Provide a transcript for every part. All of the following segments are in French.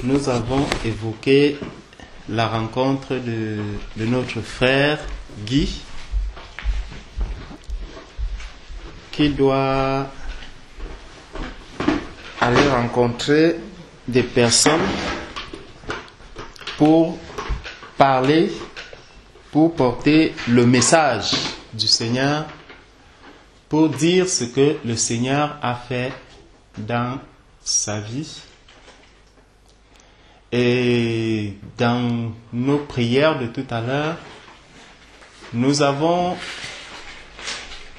nous avons évoqué la rencontre de notre frère Guy, qui doit aller rencontrer des personnes pour parler, pour porter le message du Seigneur, pour dire ce que le Seigneur a fait dans sa vie. Et dans nos prières de tout à l'heure, nous avons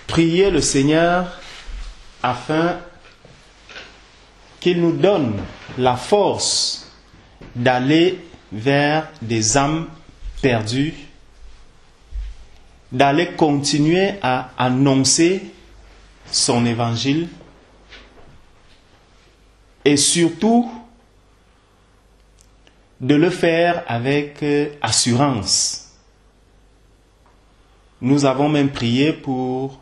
prié le Seigneur afin qu'il nous donne la force d'aller vers des âmes perdues, d'aller continuer à annoncer son évangile et surtout de le faire avec assurance. Nous avons même prié pour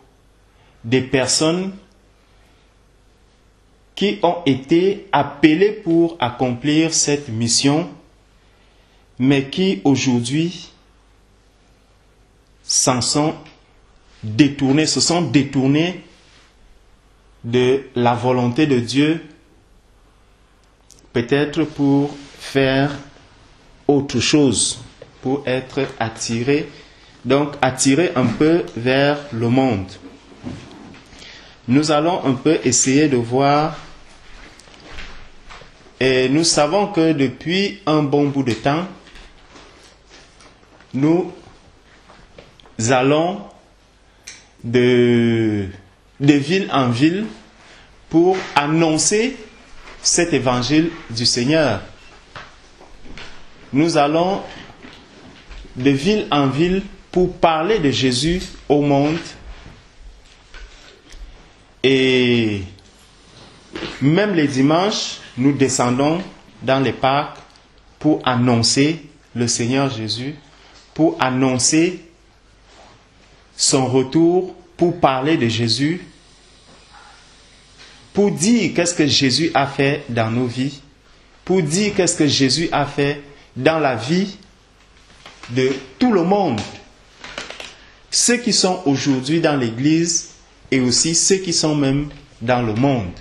des personnes qui ont été appelées pour accomplir cette mission, mais qui aujourd'hui se sont détournés de la volonté de Dieu, peut-être pour faire autre chose, pour être attirés un peu vers le monde. Nous allons un peu essayer de voir, et nous savons que depuis un bon bout de temps, nous allons de ville en ville pour annoncer cet évangile du Seigneur. Nous allons de ville en ville pour parler de Jésus au monde. Et même les dimanches, nous descendons dans les parcs pour annoncer le Seigneur Jésus, pour annoncer son retour, pour parler de Jésus, pour dire qu'est-ce que Jésus a fait dans nos vies, pour dire qu'est-ce que Jésus a fait dans la vie de tout le monde. Ceux qui sont aujourd'hui dans l'Église et aussi ceux qui sont même dans le monde.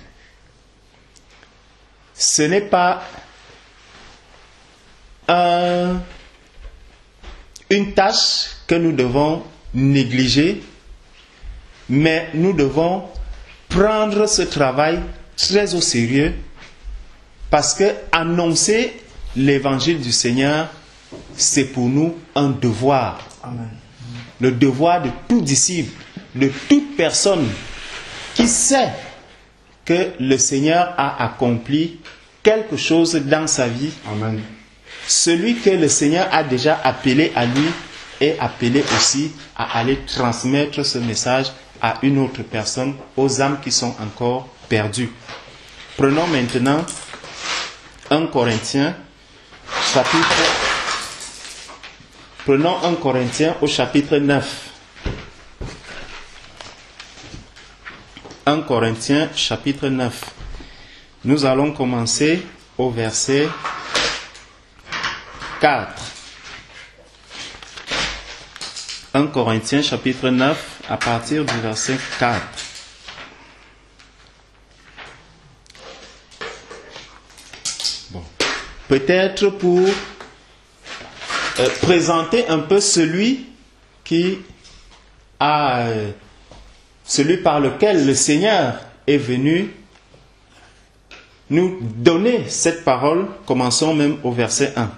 Ce n'est pas une tâche que nous devons négliger, mais nous devons prendre ce travail très au sérieux, parce que annoncer l'évangile du Seigneur, c'est pour nous un devoir. Amen. Le devoir de tout disciple, de toute personne qui sait que le Seigneur a accompli quelque chose dans sa vie. Amen. Celui que le Seigneur a déjà appelé à lui est appelé aussi à aller transmettre ce message à une autre personne, aux âmes qui sont encore perdues. Prenons maintenant 1 Corinthiens, Prenons 1 Corinthiens au chapitre 9. 1 Corinthiens, chapitre 9. Nous allons commencer au verset 4. 1 Corinthiens, chapitre 9, à partir du verset 4. Bon. Peut-être pour présenter un peu celui par lequel le Seigneur est venu nous donner cette parole. Commençons même au verset 1.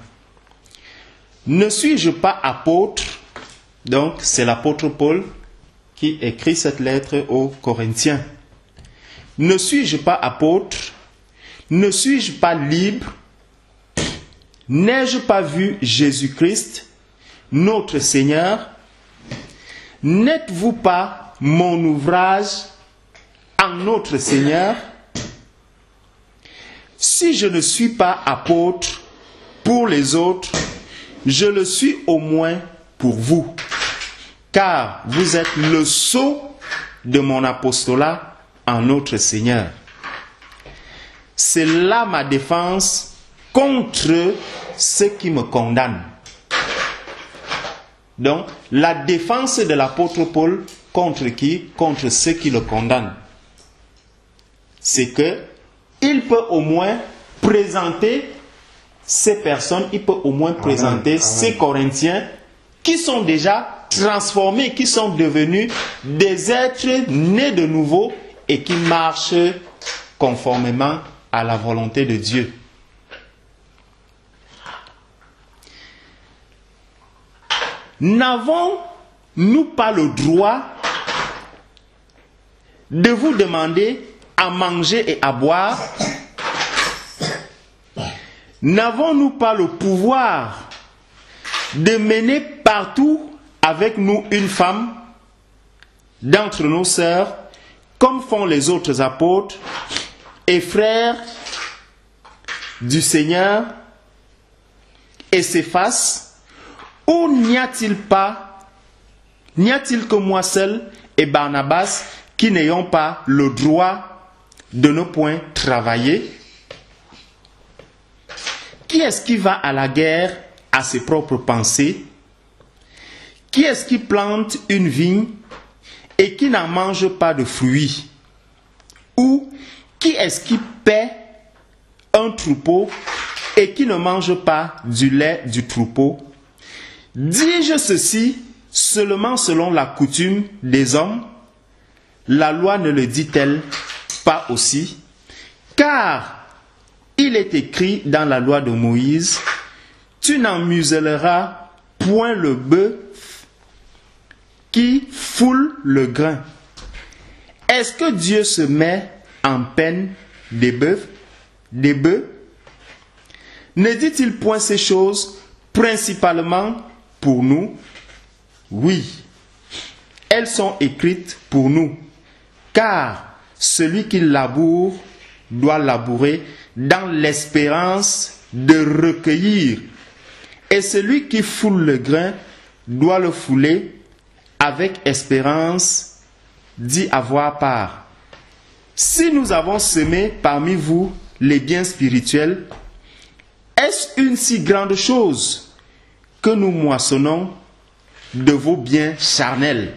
Ne suis-je pas apôtre? Donc c'est l'apôtre Paul qui écrit cette lettre aux Corinthiens. Ne suis-je pas apôtre? Ne suis-je pas libre? N'ai-je pas vu Jésus-Christ, notre Seigneur? N'êtes-vous pas mon ouvrage en notre Seigneur? Si je ne suis pas apôtre pour les autres, je le suis au moins pour vous, car vous êtes le sceau de mon apostolat en notre Seigneur. C'est là ma défense contre ceux qui me condamnent. Donc, la défense de l'apôtre Paul contre qui? Contre ceux qui le condamnent. C'est que il peut au moins présenter ces personnes, il peut au moins présenter ces Corinthiens qui sont déjà transformés, qui sont devenus des êtres nés de nouveau et qui marchent conformément à la volonté de Dieu. N'avons-nous pas le droit de vous demander à manger et à boire? N'avons-nous pas le pouvoir de mener partout avec nous une femme d'entre nos sœurs, comme font les autres apôtres et frères du Seigneur et Céphas? Ou n'y a-t-il que moi seul et Barnabas qui n'ayons pas le droit de ne point travailler? Qui est-ce qui va à la guerre à ses propres pensées? Qui est-ce qui plante une vigne et qui n'en mange pas de fruits? Ou qui est-ce qui paie un troupeau et qui ne mange pas du lait du troupeau? Dis-je ceci seulement selon la coutume des hommes? La loi ne le dit-elle pas aussi? Car il est écrit dans la loi de Moïse, tu n'en muselleras point le bœuf qui foule le grain. Est-ce que Dieu se met en peine des bœufs? Ne dit-il point ces choses principalement pour nous? Oui, elles sont écrites pour nous, car celui qui laboure doit labourer dans l'espérance de recueillir, et celui qui foule le grain doit le fouler avec espérance d'y avoir part. Si nous avons semé parmi vous les biens spirituels, est-ce une si grande chose que nous moissonnons de vos biens charnels?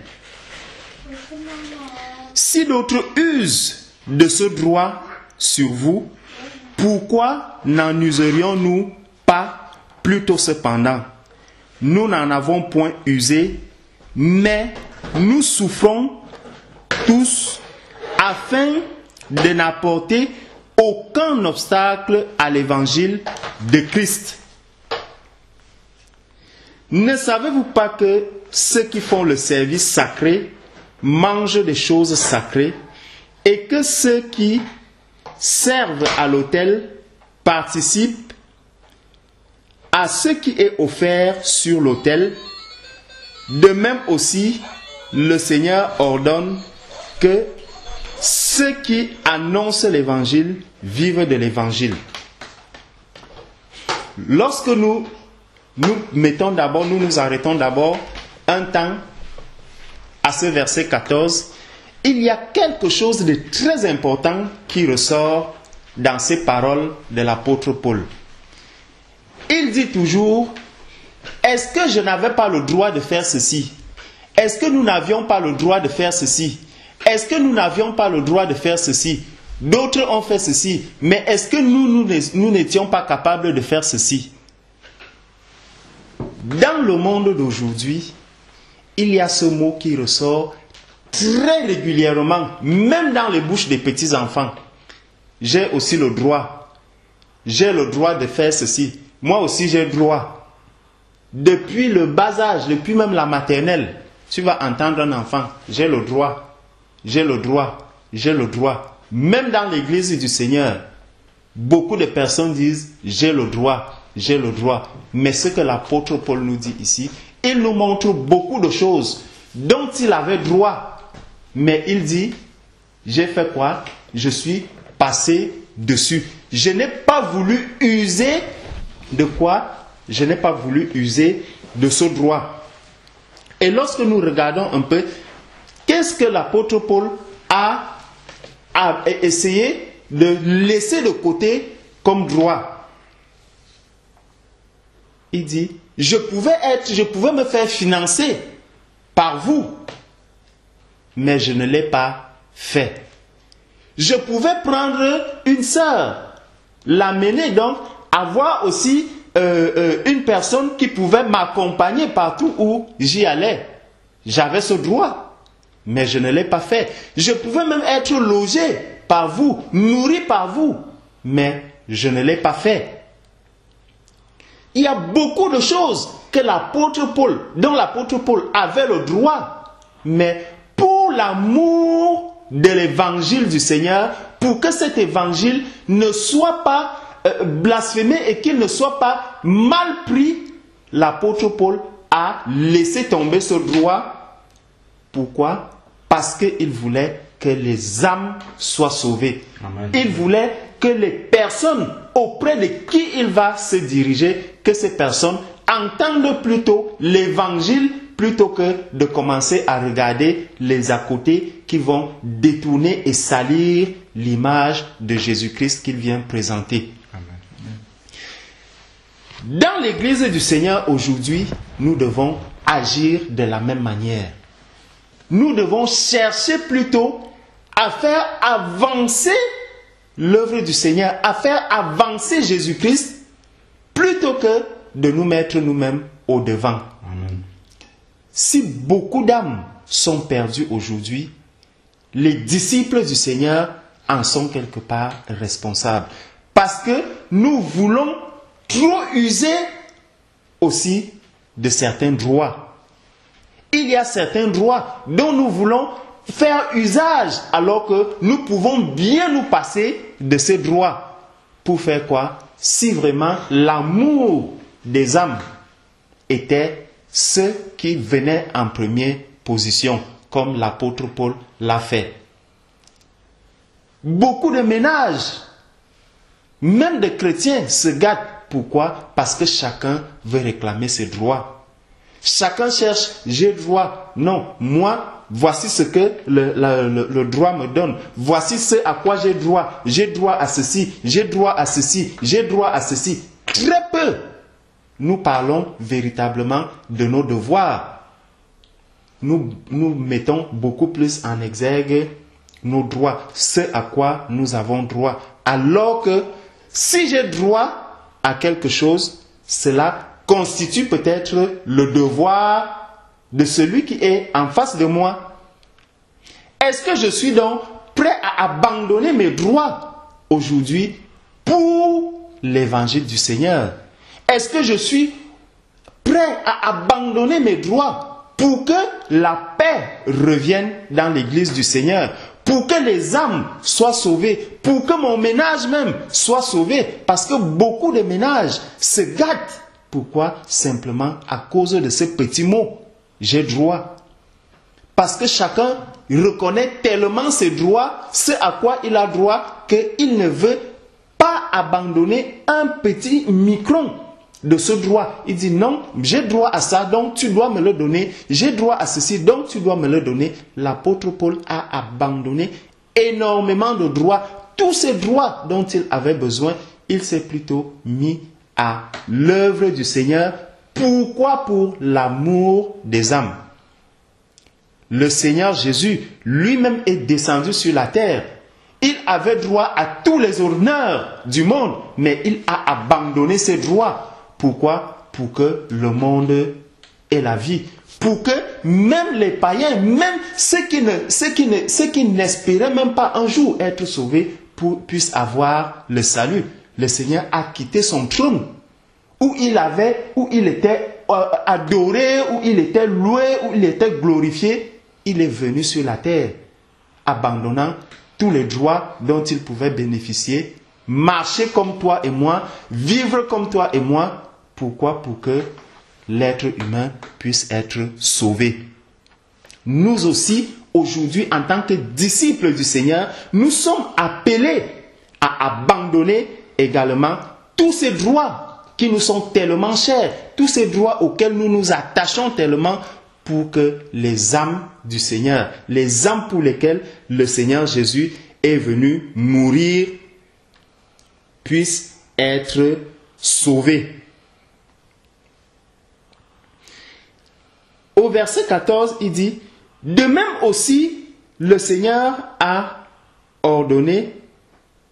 Si d'autres usent de ce droit sur vous, pourquoi n'en userions-nous pas plutôt cependant? Nous n'en avons point usé, mais nous souffrons tous afin de n'apporter aucun obstacle à l'évangile de Christ. Ne savez-vous pas que ceux qui font le service sacré mangent des choses sacrées et que ceux qui servent à l'autel participent à ce qui est offert sur l'autel? De même aussi, le Seigneur ordonne que ceux qui annoncent l'évangile vivent de l'évangile. Lorsque nous nous arrêtons d'abord un temps à ce verset 14, il y a quelque chose de très important qui ressort dans ces paroles de l'apôtre Paul. Il dit toujours, est-ce que je n'avais pas le droit de faire ceci? Est-ce que nous n'avions pas le droit de faire ceci? Est-ce que nous n'avions pas le droit de faire ceci? D'autres ont fait ceci, mais est-ce que nous n'étions pas capables de faire ceci? Dans le monde d'aujourd'hui, il y a ce mot qui ressort très régulièrement, même dans les bouches des petits-enfants. J'ai aussi le droit. J'ai le droit de faire ceci. Moi aussi, j'ai le droit. Depuis le bas âge, depuis même la maternelle, tu vas entendre un enfant. J'ai le droit. J'ai le droit. J'ai le droit. Même dans l'église du Seigneur, beaucoup de personnes disent j'ai le droit. J'ai le droit. Mais ce que l'apôtre Paul nous dit ici, il nous montre beaucoup de choses dont il avait droit. Mais il dit, j'ai fait quoi? Je suis passé dessus. Je n'ai pas voulu user de quoi? Je n'ai pas voulu user de ce droit. Et lorsque nous regardons un peu, qu'est-ce que l'apôtre Paul a essayé de laisser de côté comme droit? il dit, je pouvais me faire financer par vous, mais je ne l'ai pas fait. Je pouvais prendre une sœur, l'amener donc, avoir aussi une personne qui pouvait m'accompagner partout où j'y allais. J'avais ce droit, mais je ne l'ai pas fait. Je pouvais même être logé par vous, nourri par vous, mais je ne l'ai pas fait. Il y a beaucoup de choses que l'apôtre Paul, dont l'apôtre Paul avait le droit, mais pour l'amour de l'évangile du Seigneur, pour que cet évangile ne soit pas blasphémé et qu'il ne soit pas mal pris, l'apôtre Paul a laissé tomber ce droit. Pourquoi? Parce qu'il voulait que les âmes soient sauvées. Amen. Il voulait que les personnes auprès de qui il va se diriger, que ces personnes entendent plutôt l'évangile plutôt que de commencer à regarder les à côté qui vont détourner et salir l'image de Jésus-Christ qu'il vient présenter. Amen. Dans l'église du Seigneur aujourd'hui, nous devons agir de la même manière. Nous devons chercher plutôt à faire avancer l'œuvre du Seigneur, à faire avancer Jésus-Christ, plutôt que de nous mettre nous-mêmes au devant. Amen. Si beaucoup d'âmes sont perdues aujourd'hui, les disciples du Seigneur en sont quelque part responsables. Parce que nous voulons trop user aussi de certains droits. Il y a certains droits dont nous voulons faire usage alors que nous pouvons bien nous passer de ces droits. Pour faire quoi? Si vraiment l'amour des âmes était ce qui venait en première position, comme l'apôtre Paul l'a fait. Beaucoup de ménages, même des chrétiens, se gâtent. Pourquoi? Parce que chacun veut réclamer ses droits. Chacun cherche, j'ai droit. Non, moi, voici ce que le droit me donne. Voici ce à quoi j'ai droit. J'ai droit à ceci, j'ai droit à ceci, j'ai droit à ceci. Très peu, nous parlons véritablement de nos devoirs. Nous mettons beaucoup plus en exergue nos droits, ce à quoi nous avons droit. Alors que si j'ai droit à quelque chose, cela constitue peut-être le devoir de celui qui est en face de moi. Est-ce que je suis donc prêt à abandonner mes droits aujourd'hui pour l'évangile du Seigneur? Est-ce que je suis prêt à abandonner mes droits pour que la paix revienne dans l'église du Seigneur, pour que les âmes soient sauvées, pour que mon ménage même soit sauvé? Parce que beaucoup de ménages se gâtent. Pourquoi? Simplement à cause de ce petit mot, j'ai droit. Parce que chacun reconnaît tellement ses droits, ce à quoi il a droit, qu'il ne veut pas abandonner un petit micron de ce droit. Il dit non, j'ai droit à ça, donc tu dois me le donner. J'ai droit à ceci, donc tu dois me le donner. L'apôtre Paul a abandonné énormément de droits. Tous ces droits dont il avait besoin, il s'est plutôt mis à l'œuvre du Seigneur. Pourquoi? Pour l'amour des âmes. Le Seigneur Jésus lui-même est descendu sur la terre. Il avait droit à tous les honneurs du monde, mais il a abandonné ses droits. Pourquoi? Pour que le monde ait la vie. Pour que même les païens, même ceux qui n'espéraient même pas un jour être sauvés, puissent avoir le salut. Le Seigneur a quitté son trône où il était adoré, où il était loué, où il était glorifié. Il est venu sur la terre, abandonnant tous les droits dont il pouvait bénéficier, marcher comme toi et moi, vivre comme toi et moi. Pourquoi? Pour que l'être humain puisse être sauvé. Nous aussi, aujourd'hui, en tant que disciples du Seigneur, nous sommes appelés à abandonner également tous ces droits qui nous sont tellement chers, tous ces droits auxquels nous nous attachons tellement, pour que les âmes du Seigneur, les âmes pour lesquelles le Seigneur Jésus est venu mourir, puissent être sauvées. au verset 14, il dit, de même aussi, le Seigneur a ordonné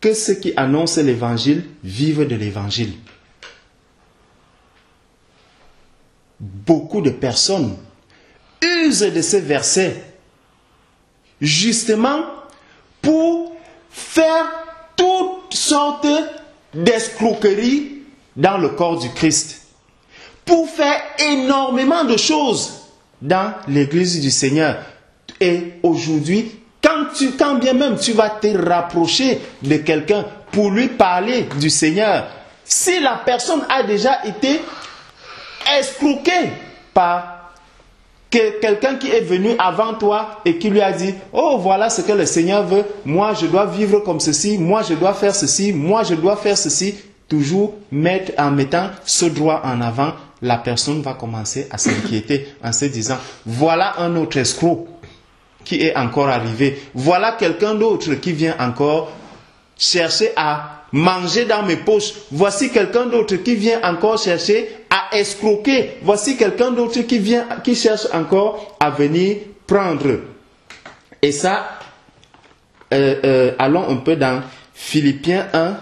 que ceux qui annoncent l'évangile vivent de l'évangile. Beaucoup de personnes usent de ces versets justement pour faire toutes sortes d'escroqueries dans le corps du Christ, pour faire énormément de choses dans l'église du Seigneur. Et aujourd'hui, quand bien même tu vas te rapprocher de quelqu'un pour lui parler du Seigneur, si la personne a déjà été escroquée par quelqu'un qui est venu avant toi et qui lui a dit, oh voilà ce que le Seigneur veut, moi je dois vivre comme ceci, moi je dois faire ceci, moi je dois faire ceci, toujours en mettant ce droit en avant, la personne va commencer à s'inquiéter en se disant, voilà un autre escroc qui est encore arrivé, voilà quelqu'un d'autre qui vient encore chercher à manger dans mes poches, voici quelqu'un d'autre qui vient encore chercher à escroquer, voici quelqu'un d'autre qui cherche encore à venir prendre. Et ça, allons un peu dans Philippiens 1,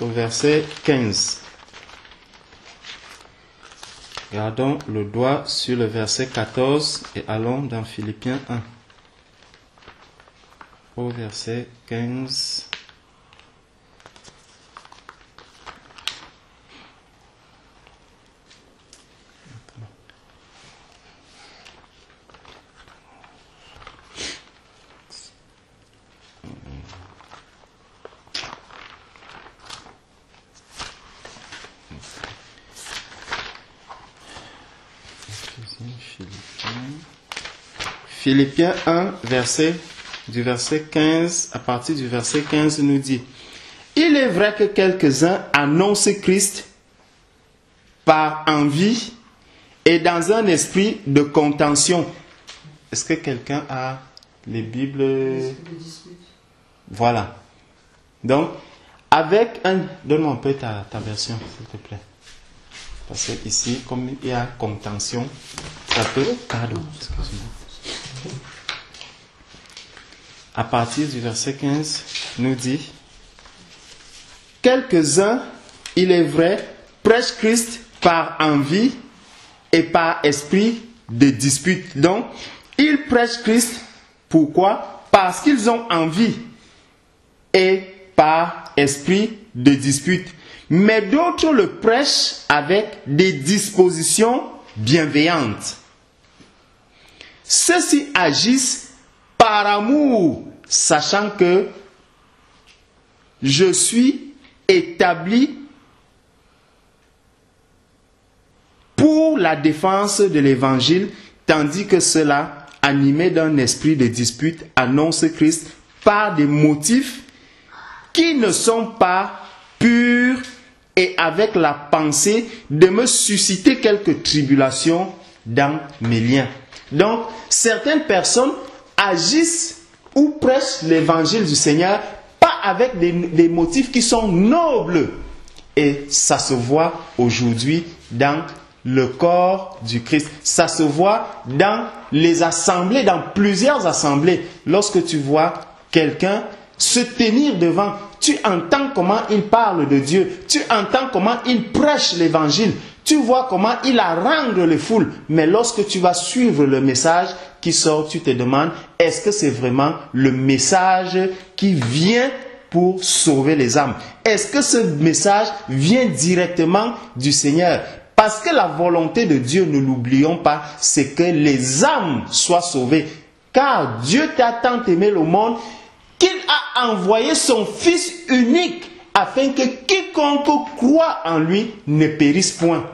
au verset 15. Gardons le doigt sur le verset 14 et allons dans Philippiens 1. Au verset 15. Philippiens 1, du verset 15, à partir du verset 15, nous dit, « Il est vrai que quelques-uns annoncent Christ par envie et dans un esprit de contention. » Est-ce que quelqu'un a les Bibles? Voilà. Donc, avec un... Donne-moi un peu ta version, s'il te plaît. Parce que ici, comme il y a contention, ça peut... Pardon, excuse-moi. À partir du verset 15, nous dit, « Quelques-uns, il est vrai, prêchent Christ par envie et par esprit de dispute. » Donc, ils prêchent Christ, pourquoi? Parce qu'ils ont envie et par esprit de dispute. Mais d'autres le prêchent avec des dispositions bienveillantes. Ceux-ci agissent par amour, sachant que je suis établi pour la défense de l'évangile, tandis que ceux-là, animés d'un esprit de dispute, annoncent Christ par des motifs qui ne sont pas purs et avec la pensée de me susciter quelques tribulations dans mes liens. Donc, certaines personnes agissent ou prêchent l'évangile du Seigneur pas avec des motifs qui sont nobles. Et ça se voit aujourd'hui dans le corps du Christ. Ça se voit dans les assemblées, dans plusieurs assemblées. Lorsque tu vois quelqu'un se tenir devant, tu entends comment il parle de Dieu, tu entends comment il prêche l'évangile, tu vois comment il harangue les foules. Mais lorsque tu vas suivre le message qui sort, tu te demandes, est-ce que c'est vraiment le message qui vient pour sauver les âmes? Est-ce que ce message vient directement du Seigneur? Parce que la volonté de Dieu, ne l'oublions pas, c'est que les âmes soient sauvées. Car Dieu t'a tant aimé le monde qu'il a envoyé son Fils unique afin que quiconque croit en lui ne périsse point.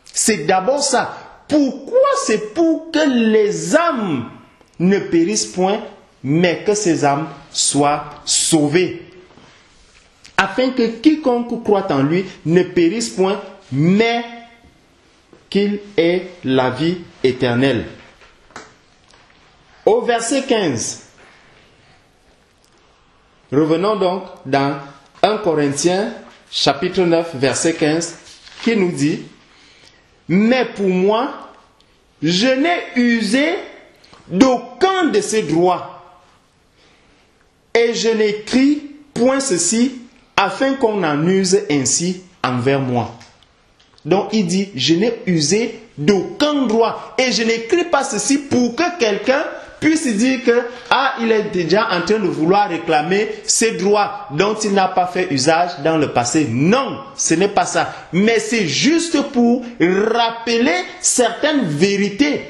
C'est d'abord ça. Pourquoi? C'est pour que les âmes ne périssent point, mais que ces âmes soient sauvées. Afin que quiconque croit en lui ne périsse point, mais qu'il ait la vie éternelle. Au verset 15, revenons donc dans 1 Corinthiens chapitre 9 verset 15 qui nous dit, Mais pour moi, je n'ai usé d'aucun de ces droits. Et je n'écris point ceci afin qu'on en use ainsi envers moi. Donc il dit, je n'ai usé d'aucun droit. Et je n'écris pas ceci pour que quelqu'un puisse dire que il est déjà en train de vouloir réclamer ses droits dont il n'a pas fait usage dans le passé. Non, ce n'est pas ça. Mais c'est juste pour rappeler certaines vérités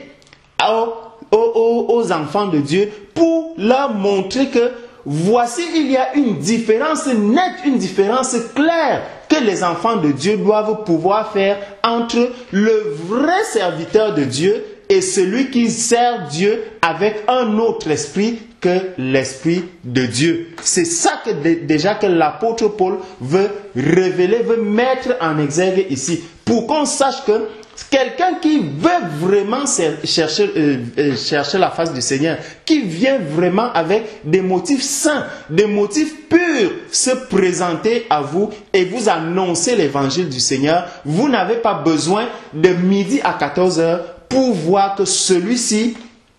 aux enfants de Dieu, pour leur montrer que voici, il y a une différence nette, une différence claire que les enfants de Dieu doivent pouvoir faire entre le vrai serviteur de Dieu et celui qui sert Dieu avec un autre esprit que l'esprit de Dieu. C'est ça que déjà que l'apôtre Paul veut révéler, veut mettre en exergue ici, pour qu'on sache que quelqu'un qui veut vraiment chercher la face du Seigneur, qui vient vraiment avec des motifs saints, des motifs purs, se présenter à vous et vous annoncer l'évangile du Seigneur, vous n'avez pas besoin de midi à 14h pour voir que celui-ci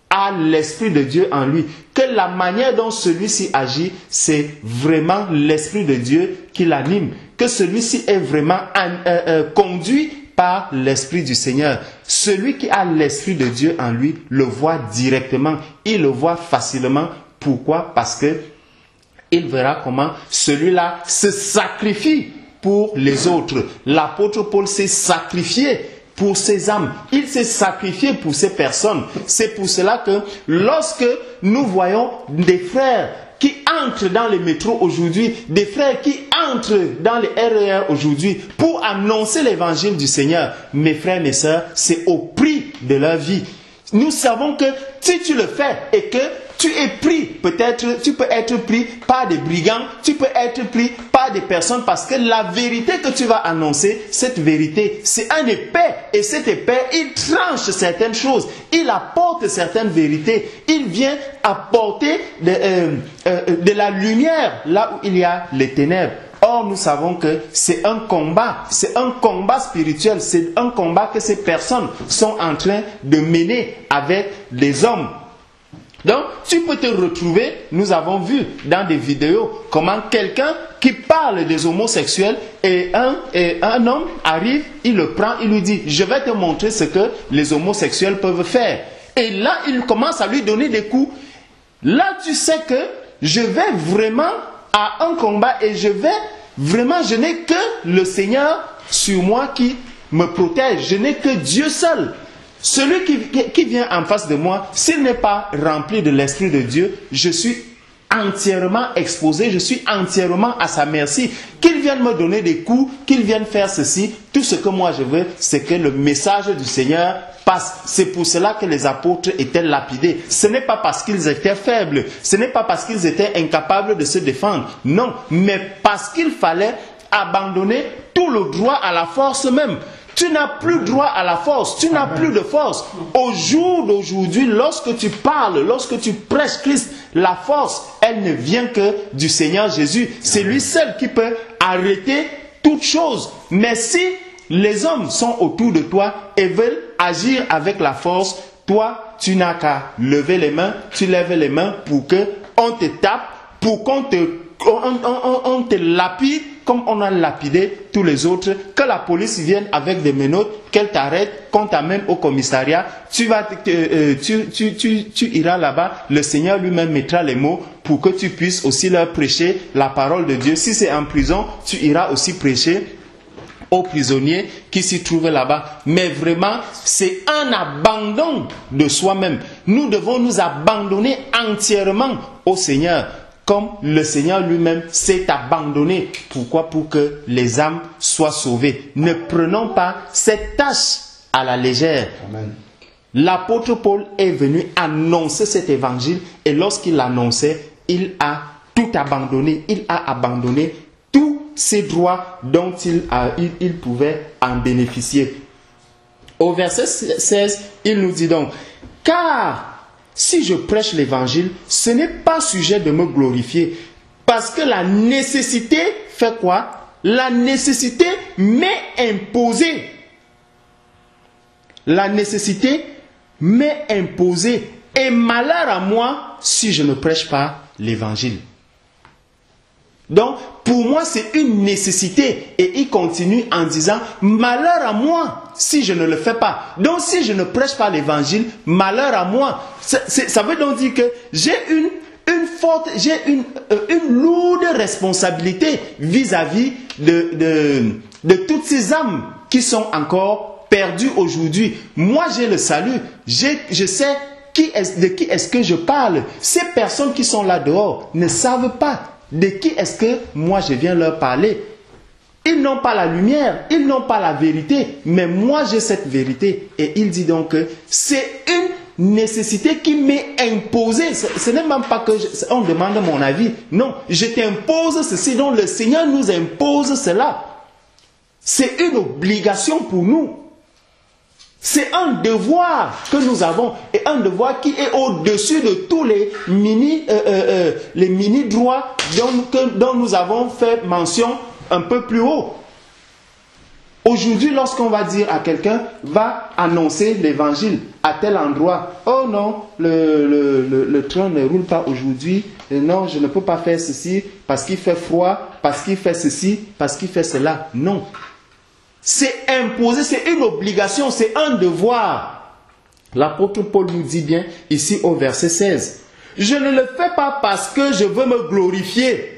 a l'Esprit de Dieu en lui. Que la manière dont celui-ci agit, c'est vraiment l'Esprit de Dieu qui l'anime. Que celui-ci est vraiment conduit par l'Esprit du Seigneur. Celui qui a l'Esprit de Dieu en lui le voit directement. Il le voit facilement. Pourquoi? Parce que il verra comment celui-là se sacrifie pour les autres. L'apôtre Paul s'est sacrifié pour ses âmes. Il s'est sacrifié pour ces personnes. C'est pour cela que lorsque nous voyons des frères qui entrent dans les métros aujourd'hui, des frères qui entrent dans les RER aujourd'hui pour annoncer l'évangile du Seigneur, mes frères, mes sœurs, c'est au prix de leur vie. Nous savons que si tu le fais et que tu es pris, peut-être tu peux être pris par des brigands, tu peux être pris par des personnes, parce que la vérité que tu vas annoncer, cette vérité, c'est un épée, et cet épée, il tranche certaines choses, il apporte certaines vérités, il vient apporter de la lumière là où il y a les ténèbres. Or, nous savons que c'est un combat spirituel, c'est un combat que ces personnes sont en train de mener avec les hommes. Donc, tu peux te retrouver, nous avons vu dans des vidéos, comment quelqu'un qui parle des homosexuels et un homme arrive, il le prend, il lui dit, je vais te montrer ce que les homosexuels peuvent faire. Et là, il commence à lui donner des coups. Là, tu sais que je vais vraiment à un combat et je n'ai que le Seigneur sur moi qui me protège. Je n'ai que Dieu seul. Celui qui vient en face de moi, s'il n'est pas rempli de l'Esprit de Dieu, je suis entièrement exposé, je suis entièrement à sa merci. Qu'il vienne me donner des coups, qu'il vienne faire ceci, tout ce que moi je veux, c'est que le message du Seigneur passe. C'est pour cela que les apôtres étaient lapidés. Ce n'est pas parce qu'ils étaient faibles, ce n'est pas parce qu'ils étaient incapables de se défendre, non, mais parce qu'il fallait abandonner tout le droit à la force même. Tu n'as plus droit à la force, tu n'as plus de force. Au jour d'aujourd'hui, lorsque tu parles, lorsque tu prêches Christ, la force, elle ne vient que du Seigneur Jésus. C'est lui seul qui peut arrêter toute chose. Mais si les hommes sont autour de toi et veulent agir avec la force, toi, tu n'as qu'à lever les mains, tu lèves les mains pour qu'on te tape, pour qu'on te lapide, comme on a lapidé tous les autres, que la police vienne avec des menottes, qu'elle t'arrête, qu'on t'amène au commissariat, tu iras là-bas, le Seigneur lui-même mettra les mots pour que tu puisses aussi leur prêcher la parole de Dieu. Si c'est en prison, tu iras aussi prêcher aux prisonniers qui s'y trouvent là-bas. Mais vraiment, c'est un abandon de soi-même. Nous devons nous abandonner entièrement au Seigneur, comme le Seigneur lui-même s'est abandonné. Pourquoi? Pour que les âmes soient sauvées. Ne prenons pas cette tâche à la légère. Amen. L'apôtre Paul est venu annoncer cet évangile, et lorsqu'il l'annonçait, il a tout abandonné. Il a abandonné tous ses droits dont il pouvait en bénéficier. Au verset 16, il nous dit donc, car si je prêche l'évangile, ce n'est pas sujet de me glorifier. Parce que la nécessité fait quoi? La nécessité m'est imposée. La nécessité m'est imposée et malheur à moi si je ne prêche pas l'évangile. Donc, pour moi, c'est une nécessité. Et il continue en disant, malheur à moi si je ne le fais pas. Donc, si je ne prêche pas l'évangile, malheur à moi. Ça veut donc dire que j'ai une lourde responsabilité vis-à-vis de toutes ces âmes qui sont encore perdues aujourd'hui. Moi, j'ai le salut. Je sais de qui est-ce que je parle. Ces personnes qui sont là dehors ne savent pas de qui est-ce que moi je viens leur parler. Ils n'ont pas la lumière, ils n'ont pas la vérité, mais moi j'ai cette vérité. Et il dit donc que c'est une nécessité qui m'est imposée. Ce n'est même pas que on demande mon avis. Non, je t'impose ceci, donc le Seigneur nous impose cela. C'est une obligation pour nous. C'est un devoir que nous avons, et un devoir qui est au-dessus de tous les mini-droits dont nous avons fait mention un peu plus haut. Aujourd'hui, lorsqu'on va dire à quelqu'un, va annoncer l'évangile à tel endroit, oh non, le train ne roule pas aujourd'hui, non, je ne peux pas faire ceci parce qu'il fait froid, parce qu'il fait ceci, parce qu'il fait cela. Non. C'est imposé, c'est une obligation, c'est un devoir. L'apôtre Paul nous dit bien ici au verset 16. Je ne le fais pas parce que je veux me glorifier.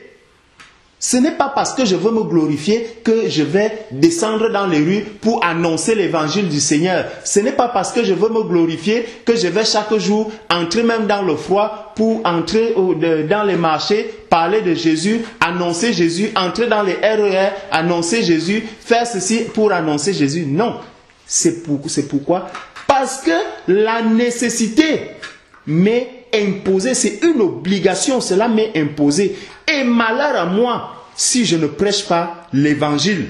Ce n'est pas parce que je veux me glorifier que je vais descendre dans les rues pour annoncer l'évangile du Seigneur. Ce n'est pas parce que je veux me glorifier que je vais chaque jour entrer même dans le froid pour entrer dans les marchés, parler de Jésus, annoncer Jésus, entrer dans les RER, annoncer Jésus, faire ceci pour annoncer Jésus. Non, c'est pourquoi. Parce que la nécessité m'est imposée, c'est une obligation, cela m'est imposé. Et malheur à moi si je ne prêche pas l'évangile.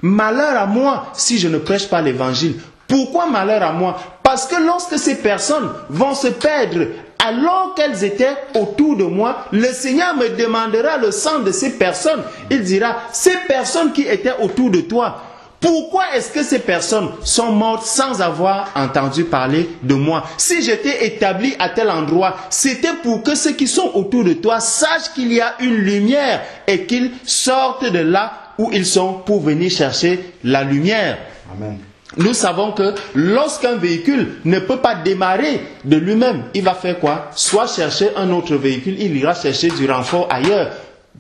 Malheur à moi si je ne prêche pas l'évangile. Pourquoi malheur à moi? Parce que lorsque ces personnes vont se perdre alors qu'elles étaient autour de moi, le Seigneur me demandera le sang de ces personnes. Il dira, ces personnes qui étaient autour de toi, pourquoi est-ce que ces personnes sont mortes sans avoir entendu parler de moi? Si j'étais établi à tel endroit, c'était pour que ceux qui sont autour de toi sachent qu'il y a une lumière et qu'ils sortent de là où ils sont pour venir chercher la lumière. Amen. Nous savons que lorsqu'un véhicule ne peut pas démarrer de lui-même, il va faire quoi? Soit chercher un autre véhicule, il ira chercher du renfort ailleurs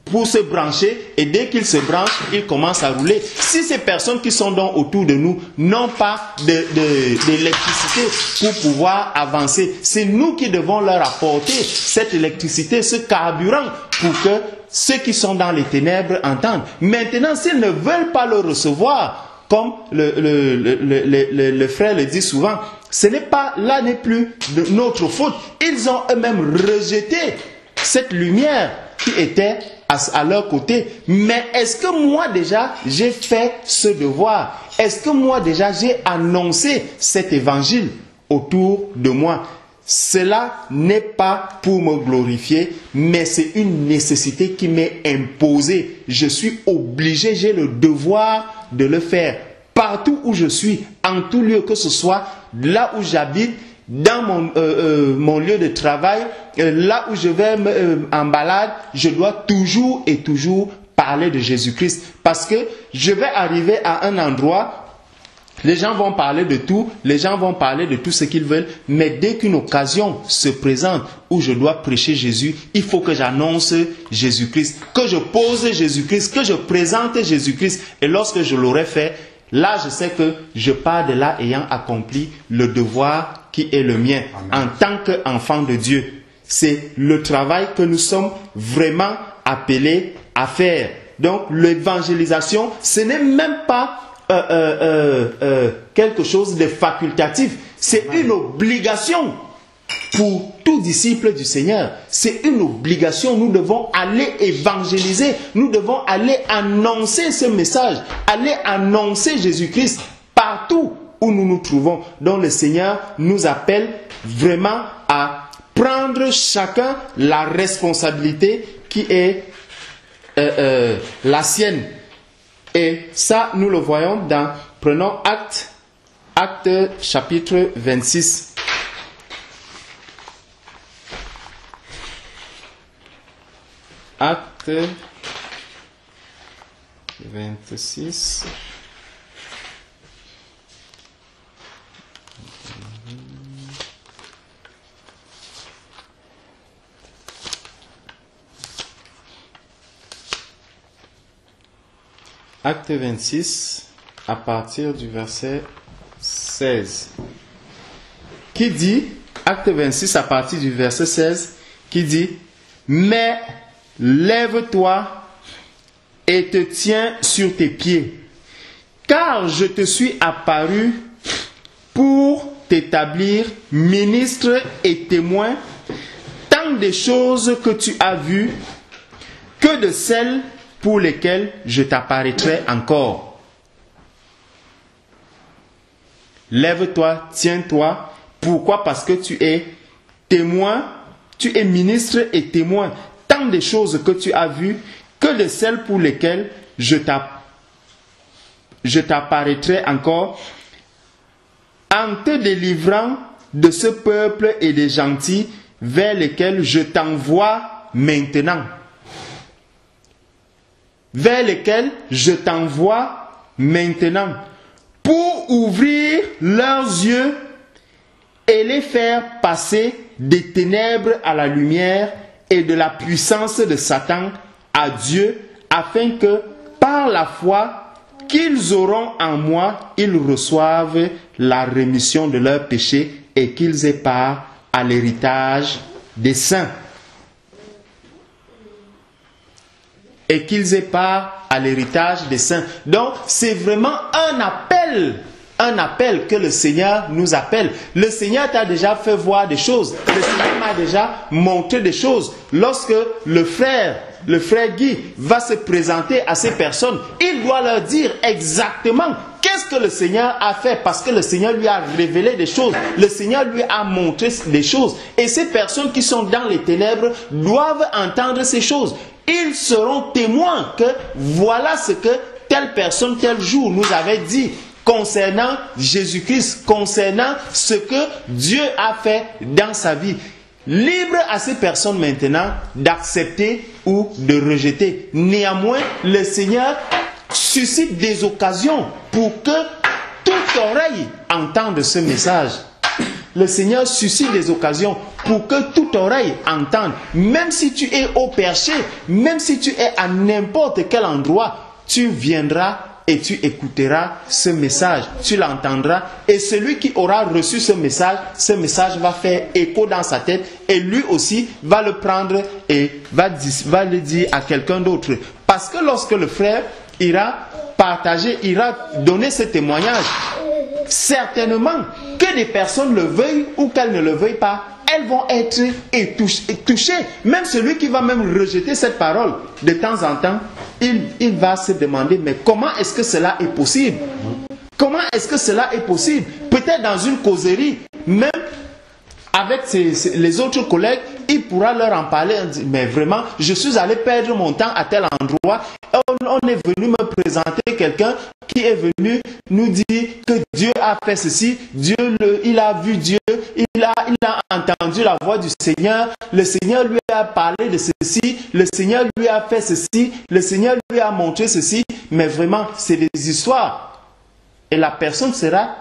pour se brancher, et dès qu'il se branche, il commence à rouler. Si ces personnes qui sont donc autour de nous n'ont pas d'électricité pour pouvoir avancer, c'est nous qui devons leur apporter cette électricité, ce carburant, pour que ceux qui sont dans les ténèbres entendent. Maintenant, s'ils ne veulent pas le recevoir, comme le frère le dit souvent, ce n'est pas, là n'est plus de notre faute. Ils ont eux-mêmes rejeté cette lumière qui était à leur côté. Mais est-ce que moi déjà j'ai fait ce devoir? Est-ce que moi déjà j'ai annoncé cet évangile autour de moi? Cela n'est pas pour me glorifier, mais c'est une nécessité qui m'est imposée. Je suis obligé, j'ai le devoir de le faire. Partout où je suis, en tout lieu que ce soit, là où j'habite, dans mon lieu de travail, là où je vais en balade, je dois toujours et toujours parler de Jésus-Christ. Parce que je vais arriver à un endroit, les gens vont parler de tout, les gens vont parler de tout ce qu'ils veulent, mais dès qu'une occasion se présente où je dois prêcher Jésus, il faut que j'annonce Jésus-Christ, que je pose Jésus-Christ, que je présente Jésus-Christ. Et lorsque je l'aurai fait, là je sais que je pars de là ayant accompli le devoir qui est le mien. Amen. En tant qu'enfant de Dieu. C'est le travail que nous sommes vraiment appelés à faire. Donc l'évangélisation, ce n'est même pas quelque chose de facultatif. C'est une obligation pour tout disciple du Seigneur. C'est une obligation. Nous devons aller évangéliser. Nous devons aller annoncer ce message. Aller annoncer Jésus-Christ partout où nous nous trouvons. Donc le Seigneur nous appelle vraiment à prendre chacun la responsabilité qui est la sienne. Et ça, nous le voyons dans, prenons Acte Actes chapitre 26. Actes 26. Acte 26, à partir du verset 16, qui dit, Acte 26, à partir du verset 16, qui dit, « Mais lève-toi et te tiens sur tes pieds, car je te suis apparu pour t'établir ministre et témoin, tant des choses que tu as vues, que de celles pour lesquelles je t'apparaîtrai encore. Lève-toi, tiens-toi. Pourquoi? Parce que tu es témoin, tu es ministre et témoin, tant des choses que tu as vues, que de celles pour lesquelles je t'apparaîtrai encore, en te délivrant de ce peuple et des gentils vers lesquels je t'envoie maintenant. Vers lesquels je t'envoie maintenant, pour ouvrir leurs yeux et les faire passer des ténèbres à la lumière et de la puissance de Satan à Dieu, afin que par la foi qu'ils auront en moi, ils reçoivent la rémission de leurs péchés et qu'ils aient part à l'héritage des saints. Et qu'ils aient part à l'héritage des saints. Donc, c'est vraiment un appel que le Seigneur nous appelle. Le Seigneur t'a déjà fait voir des choses. Le Seigneur m'a déjà montré des choses. Lorsque le frère Guy va se présenter à ces personnes, il doit leur dire exactement qu'est-ce que le Seigneur a fait, parce que le Seigneur lui a révélé des choses. Le Seigneur lui a montré des choses. Et ces personnes qui sont dans les ténèbres doivent entendre ces choses. Ils seront témoins que voilà ce que telle personne, tel jour nous avait dit concernant Jésus-Christ, concernant ce que Dieu a fait dans sa vie. Libre à ces personnes maintenant d'accepter ou de rejeter. Néanmoins, le Seigneur suscite des occasions pour que toute oreille entende ce message. Le Seigneur suscite des occasions pour que toute oreille entende. Même si tu es au perché, même si tu es à n'importe quel endroit, tu viendras et tu écouteras ce message. Tu l'entendras. Et celui qui aura reçu ce message va faire écho dans sa tête. Et lui aussi va le prendre et va le dire à quelqu'un d'autre. Parce que lorsque le frère ira partager, ira donner ce témoignage, certainement que des personnes le veuillent ou qu'elles ne le veuillent pas, elles vont être touchées. Même celui qui va même rejeter cette parole, de temps en temps, il va se demander, mais comment est-ce que cela est possible? Comment est-ce que cela est possible? Peut-être dans une causerie, même avec les autres collègues, il pourra leur en parler. Mais vraiment, je suis allé perdre mon temps à tel endroit. On est venu me présenter quelqu'un qui est venu nous dire que Dieu a fait ceci. Il a vu Dieu. Il a entendu la voix du Seigneur. Le Seigneur lui a parlé de ceci. Le Seigneur lui a fait ceci. Le Seigneur lui a montré ceci. Mais vraiment, c'est des histoires. Et la personne sera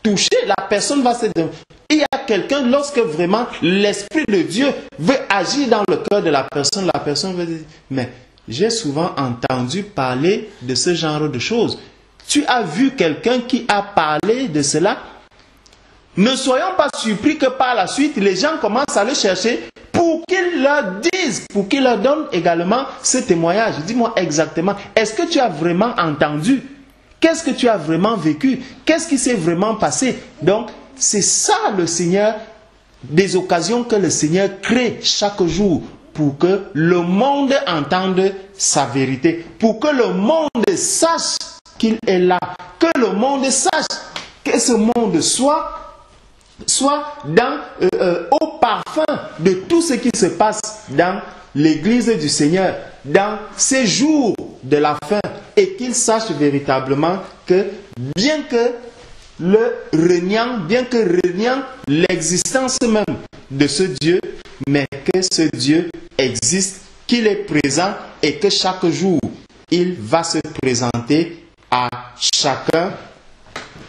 touchée. La personne va se demander. Il y a quelqu'un, lorsque vraiment l'Esprit de Dieu veut agir dans le cœur de la personne veut dire, mais j'ai souvent entendu parler de ce genre de choses. Tu as vu quelqu'un qui a parlé de cela? Ne soyons pas surpris que par la suite, les gens commencent à le chercher pour qu'il leur dise, pour qu'il leur donne également ce témoignage. Dis-moi exactement, est-ce que tu as vraiment entendu? Qu'est-ce que tu as vraiment vécu? Qu'est-ce qui s'est vraiment passé? Donc, c'est ça le Seigneur, des occasions que le Seigneur crée chaque jour pour que le monde entende sa vérité, pour que le monde sache qu'il est là, que le monde sache que ce monde soit au parfum de tout ce qui se passe dans l'église du Seigneur, dans ces jours de la fin, et qu'il sache véritablement que bien que le reniant, bien que reniant l'existence même de ce Dieu, mais que ce Dieu existe, qu'il est présent et que chaque jour, il va se présenter à chacun,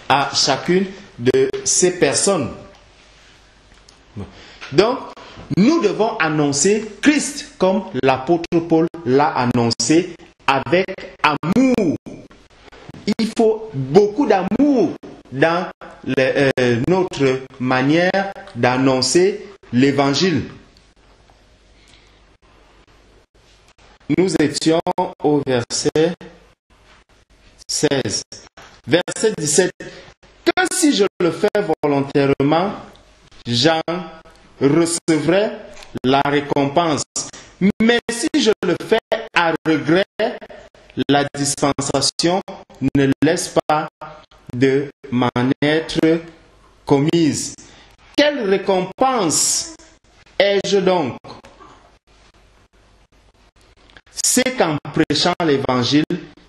à chacune de ces personnes. Donc, nous devons annoncer Christ comme l'apôtre Paul l'a annoncé avec amour. Il faut beaucoup d'amour dans notre manière d'annoncer l'évangile. Nous étions au verset 16. Verset 17. Que si je le fais volontairement, j'en recevrai la récompense. Mais si je le fais à regret, la dispensation ne laisse pas de m'en être commise. Quelle récompense ai-je donc? C'est qu'en prêchant l'évangile,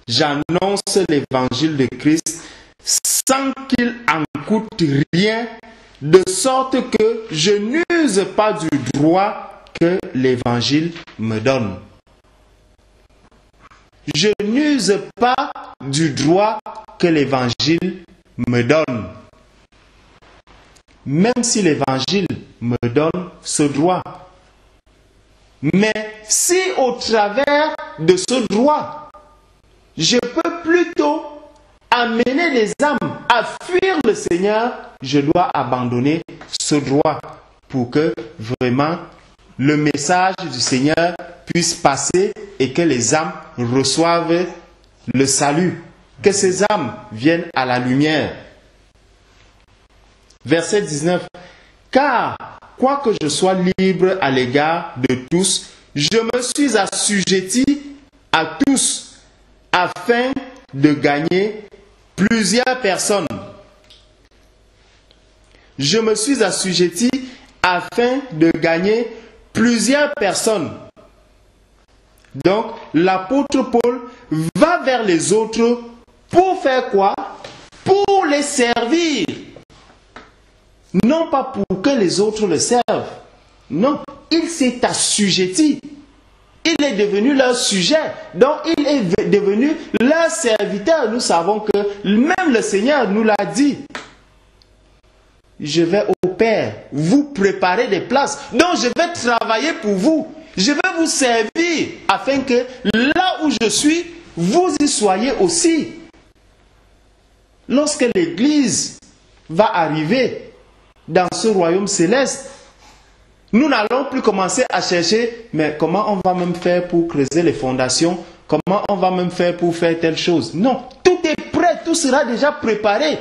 j'annonce l'évangile de Christ sans qu'il en coûte rien, de sorte que je n'use pas du droit que l'évangile me donne. Je n'use pas du droit que l'évangile me donne. Même si l'évangile me donne ce droit. Mais si au travers de ce droit, je peux plutôt amener les âmes à fuir le Seigneur, je dois abandonner ce droit pour que vraiment le message du Seigneur puisse passer et que les âmes reçoivent le salut, que ces âmes viennent à la lumière. Verset 19. Car, quoique je sois libre à l'égard de tous, je me suis assujetti à tous afin de gagner plusieurs personnes. Je me suis assujetti afin de gagner plusieurs personnes. Donc, l'apôtre Paul va vers les autres pour faire quoi? Pour les servir. Non pas pour que les autres le servent. Non, il s'est assujetti. Il est devenu leur sujet. Donc, il est devenu leur serviteur. Nous savons que même le Seigneur nous l'a dit. Je vais au Père, vous préparer des places. Donc, je vais travailler pour vous. Je vais vous servir afin que là où je suis, vous y soyez aussi. Lorsque l'Église va arriver dans ce royaume céleste, nous n'allons plus commencer à chercher, mais comment on va même faire pour creuser les fondations? Comment on va même faire pour faire telle chose? Non, tout est prêt, tout sera déjà préparé.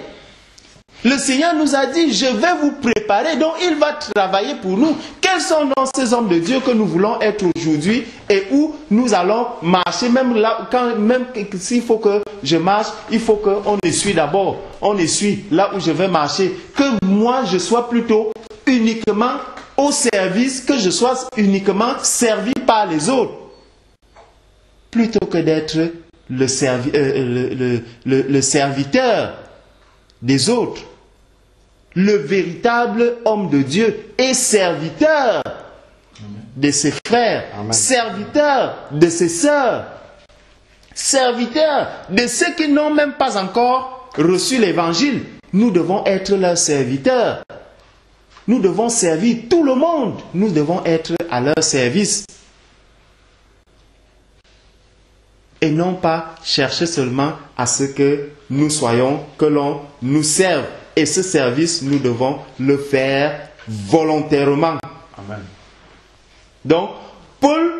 Le Seigneur nous a dit, je vais vous préparer, donc il va travailler pour nous. Quels sont donc ces hommes de Dieu que nous voulons être aujourd'hui et où nous allons marcher, même là, même s'il faut que je marche, il faut qu'on essuie d'abord. On essuie là où je vais marcher. Que moi, je sois plutôt uniquement au service, que je sois uniquement servi par les autres. Plutôt que d'être le serviteur des autres. Le véritable homme de Dieu est serviteur de ses frères, Amen. Serviteur de ses sœurs, serviteur de ceux qui n'ont même pas encore reçu l'évangile. Nous devons être leurs serviteurs. Nous devons servir tout le monde. Nous devons être à leur service. Et non pas chercher seulement à ce que nous soyons, que l'on nous serve. Et ce service, nous devons le faire volontairement. Amen. Donc, Paul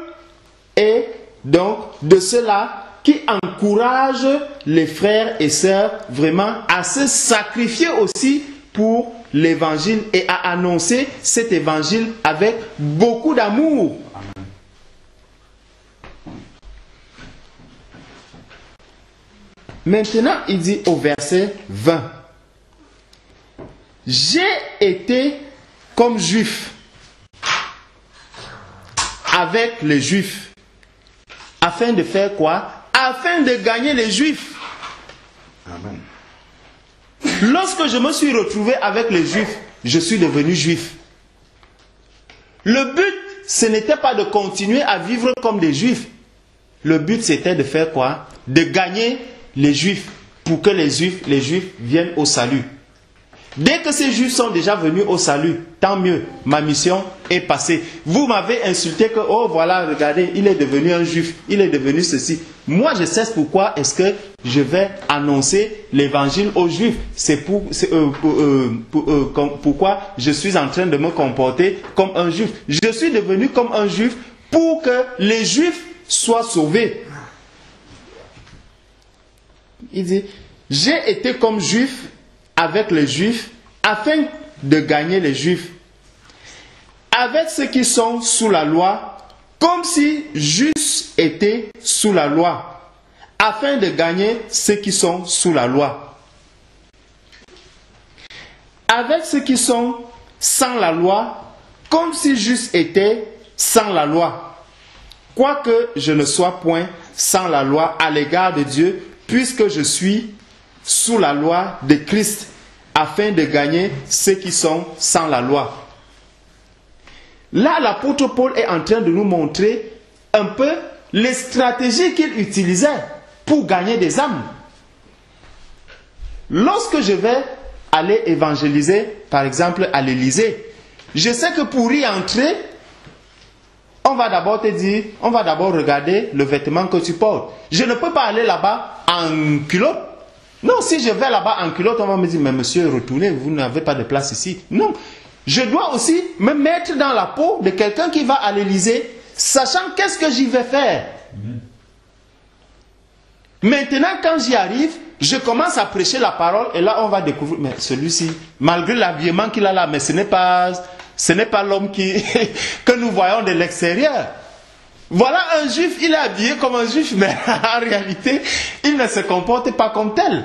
est donc de ceux-là qui encouragent les frères et sœurs vraiment à se sacrifier aussi pour l'évangile et à annoncer cet évangile avec beaucoup d'amour. Amen. Maintenant, il dit au verset 20. J'ai été comme juif avec les juifs. Afin de faire quoi? Afin de gagner les juifs. Amen. Lorsque je me suis retrouvé avec les Juifs, je suis devenu juif. Le but, ce n'était pas de continuer à vivre comme des Juifs. Le but, c'était de faire quoi? De gagner les Juifs pour que les Juifs viennent au salut. Dès que ces Juifs sont déjà venus au salut, tant mieux, ma mission est passée. Vous m'avez insulté que, oh voilà, regardez, il est devenu un Juif, il est devenu ceci. Moi, je sais pourquoi est-ce que je vais annoncer l'évangile aux Juifs. C'est pourquoi je suis en train de me comporter comme un Juif. Je suis devenu comme un Juif pour que les Juifs soient sauvés. Il dit, j'ai été comme Juif avec les Juifs afin de gagner les Juifs. Avec ceux qui sont sous la loi, comme si j'eusse été sous la loi, afin de gagner ceux qui sont sous la loi. Avec ceux qui sont sans la loi, comme si j'eusse été sans la loi. Quoique je ne sois point sans la loi à l'égard de Dieu, puisque je suis sous la loi de Christ, afin de gagner ceux qui sont sans la loi. Là, l'apôtre Paul est en train de nous montrer un peu les stratégies qu'il utilisait pour gagner des âmes. Lorsque je vais aller évangéliser, par exemple à l'Élysée, je sais que pour y entrer, on va d'abord te dire, on va d'abord regarder le vêtement que tu portes. Je ne peux pas aller là-bas en culotte. Non, si je vais là-bas en culotte, on va me dire, mais monsieur, retournez, vous n'avez pas de place ici. Non, je dois aussi me mettre dans la peau de quelqu'un qui va à l'Élysée, sachant qu'est-ce que j'y vais faire. Maintenant, quand j'y arrive, je commence à prêcher la parole et là, on va découvrir, mais celui-ci, malgré l'habillement qu'il a là, mais ce n'est pas l'homme que nous voyons de l'extérieur. Voilà un juif, il est habillé comme un juif, mais en réalité, il ne se comporte pas comme tel.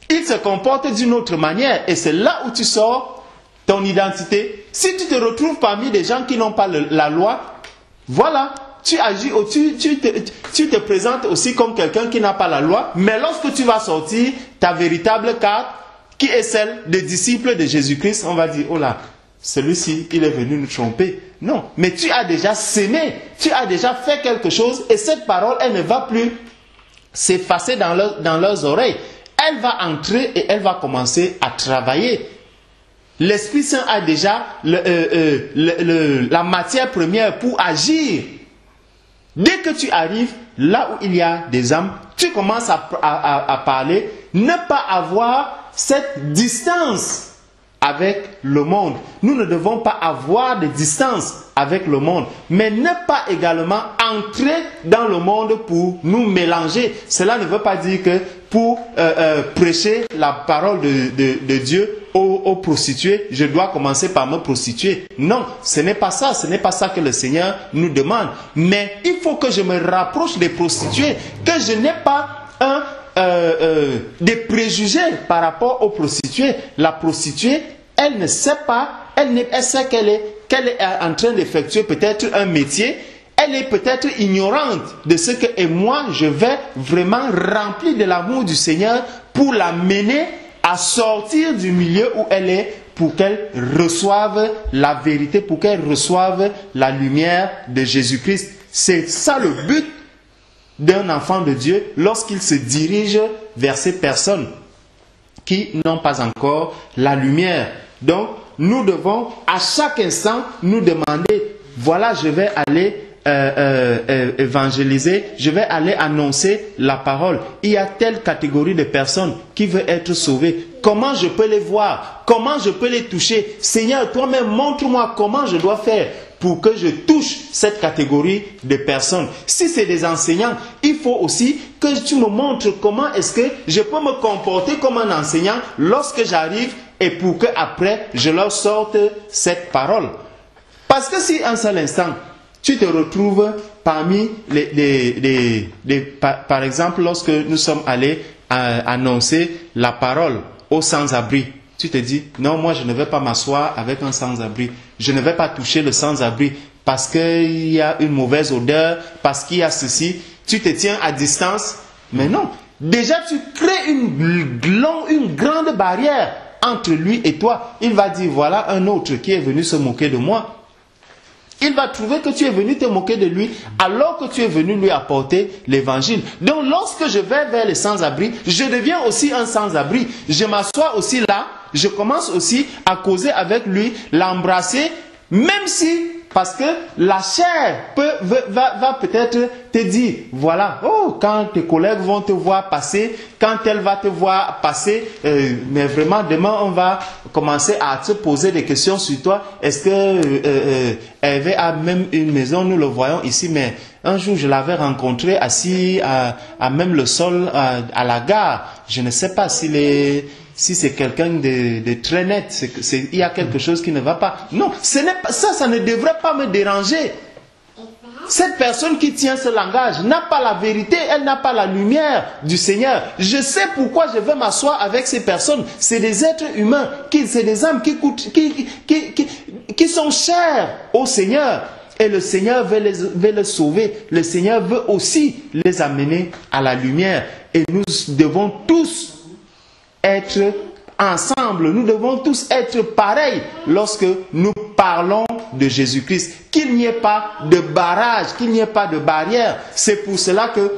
Il se comporte d'une autre manière. Et c'est là où tu sors ton identité. Si tu te retrouves parmi des gens qui n'ont pas la loi, voilà, tu agis, tu te présentes aussi comme quelqu'un qui n'a pas la loi. Mais lorsque tu vas sortir ta véritable carte, qui est celle des disciples de Jésus-Christ, on va dire, oh là, celui-ci, il est venu nous tromper. Non, mais tu as déjà sémé, tu as déjà fait quelque chose et cette parole, elle ne va plus s'effacer dans leurs oreilles. Elle va entrer et elle va commencer à travailler. L'Esprit Saint a déjà la matière première pour agir. Dès que tu arrives là où il y a des âmes, tu commences à parler, ne pas avoir cette distance avec le monde. Nous ne devons pas avoir de distance avec le monde, mais ne pas également entrer dans le monde pour nous mélanger. Cela ne veut pas dire que pour prêcher la parole de Dieu aux prostituées, je dois commencer par me prostituer. Non, ce n'est pas ça. Ce n'est pas ça que le Seigneur nous demande. Mais il faut que je me rapproche des prostituées, que je n'ai pas des préjugés par rapport aux prostituées. La prostituée, elle ne sait pas, elle sait qu'elle est en train d'effectuer peut-être un métier. Elle est peut-être ignorante de ce que et moi je vais vraiment remplir de l'amour du Seigneur pour la mener à sortir du milieu où elle est, pour qu'elle reçoive la vérité, pour qu'elle reçoive la lumière de Jésus-Christ. C'est ça le but d'un enfant de Dieu lorsqu'il se dirige vers ces personnes qui n'ont pas encore la lumière. Donc, nous devons à chaque instant nous demander, voilà, je vais aller évangéliser, je vais aller annoncer la parole. Il y a telle catégorie de personnes qui veulent être sauvées. Comment je peux les voir? Comment je peux les toucher? Seigneur, toi-même, montre-moi comment je dois faire pour que je touche cette catégorie de personnes. Si c'est des enseignants, il faut aussi que tu me montres comment est-ce que je peux me comporter comme un enseignant lorsque j'arrive et pour que après je leur sorte cette parole. Parce que si un seul instant, tu te retrouves parmi par exemple, lorsque nous sommes allés annoncer la parole aux sans-abri, tu te dis, non, moi je ne vais pas m'asseoir avec un sans-abri. Je ne vais pas toucher le sans-abri parce qu'il y a une mauvaise odeur, parce qu'il y a ceci. Tu te tiens à distance Mais non. Déjà, tu crées une grande barrière entre lui et toi. Il va dire, voilà un autre qui est venu se moquer de moi. Il va trouver que tu es venu te moquer de lui alors que tu es venu lui apporter l'évangile. Donc lorsque je vais vers les sans-abri, je deviens aussi un sans-abri. Je m'assois aussi là, je commence aussi à causer avec lui, l'embrasser, même si, parce que la chair va peut-être te dire, voilà, oh, quand tes collègues vont te voir passer, quand elle va te voir passer, mais vraiment demain on va commencer à te poser des questions sur toi. Est-ce que Hervé a même une maison? Nous le voyons ici, mais un jour je l'avais rencontré assis à même le sol à la gare. Je ne sais pas si c'est quelqu'un de très net, il y a quelque chose qui ne va pas. Non, ce n'est pas ça, ça ne devrait pas me déranger. Cette personne qui tient ce langage n'a pas la vérité, elle n'a pas la lumière du Seigneur. Je sais pourquoi je vais m'asseoir avec ces personnes. C'est des êtres humains, c'est des âmes qui sont chères au Seigneur. Et le Seigneur veut les sauver. Le Seigneur veut aussi les amener à la lumière. Et nous devons tous être ensemble, nous devons tous être pareils lorsque nous parlons de Jésus-Christ. Qu'il n'y ait pas de barrage, qu'il n'y ait pas de barrière. C'est pour cela que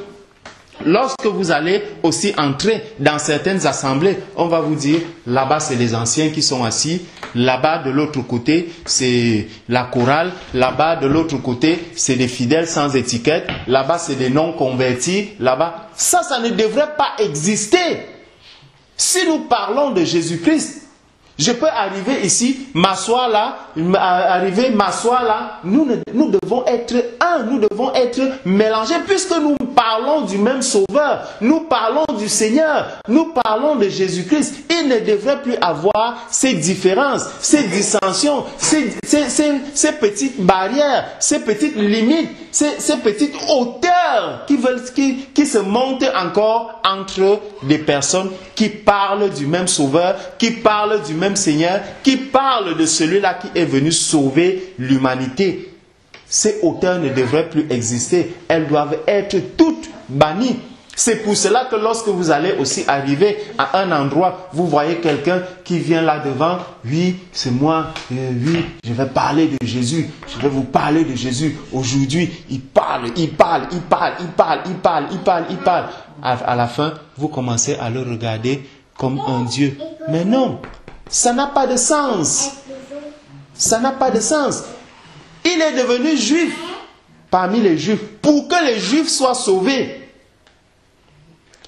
lorsque vous allez aussi entrer dans certaines assemblées, on va vous dire, là-bas c'est les anciens qui sont assis, là-bas de l'autre côté c'est la chorale, là-bas de l'autre côté c'est des fidèles sans étiquette, là-bas c'est des non-convertis, là-bas. Ça ne devrait pas exister. Si nous parlons de Jésus-Christ, je peux arriver ici, m'asseoir là, nous devons être un, nous devons être mélangés, puisque nous parlons du même Sauveur, nous parlons du Seigneur, nous parlons de Jésus-Christ. Il ne devrait plus avoir ces différences, ces dissensions, ces petites barrières, ces petites limites, ces petites hauteurs qui se montent encore entre des personnes qui parlent du même Sauveur, qui parlent du même Seigneur, qui parlent de celui-là qui est venu sauver l'humanité. Ces hauteurs ne devraient plus exister. Elles doivent être toutes bannies. C'est pour cela que lorsque vous allez aussi arriver à un endroit, vous voyez quelqu'un qui vient là devant, oui, c'est moi, oui, je vais parler de Jésus, je vais vous parler de Jésus. Aujourd'hui, il parle. À la fin, vous commencez à le regarder comme un Dieu. Mais non, ça n'a pas de sens. Ça n'a pas de sens. Il est devenu juif parmi les juifs pour que les juifs soient sauvés.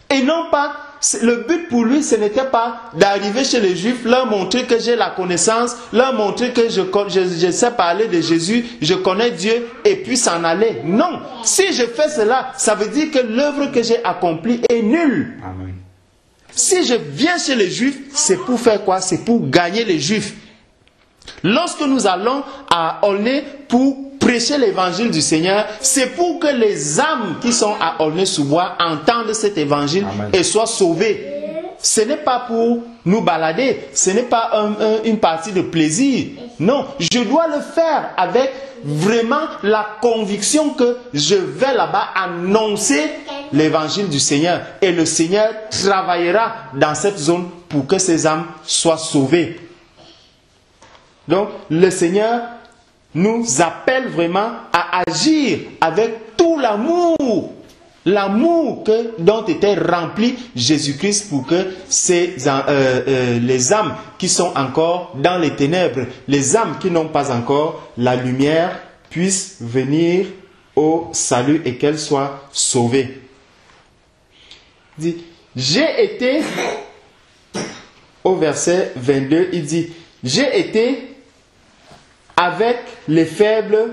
Et non pas, le but pour lui, ce n'était pas d'arriver chez les Juifs, leur montrer que j'ai la connaissance, leur montrer que je sais parler de Jésus, je connais Dieu, et puis s'en aller. Non, si je fais cela, ça veut dire que l'œuvre que j'ai accomplie est nulle. Amen. Si je viens chez les Juifs, c'est pour faire quoi? C'est pour gagner les Juifs. Lorsque nous allons à Aulnay pour prêcher l'évangile du Seigneur, c'est pour que les âmes qui sont à Aulnay-sous-Bois entendent cet évangile. Amen. Et soient sauvées. Ce n'est pas pour nous balader, ce n'est pas une partie de plaisir. Non, je dois le faire avec vraiment la conviction que je vais là-bas annoncer l'évangile du Seigneur. Et le Seigneur travaillera dans cette zone pour que ces âmes soient sauvées. Donc, le Seigneur nous appelle vraiment à agir avec tout l'amour dont était rempli Jésus-Christ pour que les âmes qui sont encore dans les ténèbres, les âmes qui n'ont pas encore la lumière, puissent venir au salut et qu'elles soient sauvées. Il dit, j'ai été, au verset 22, il dit, j'ai été avec les faibles,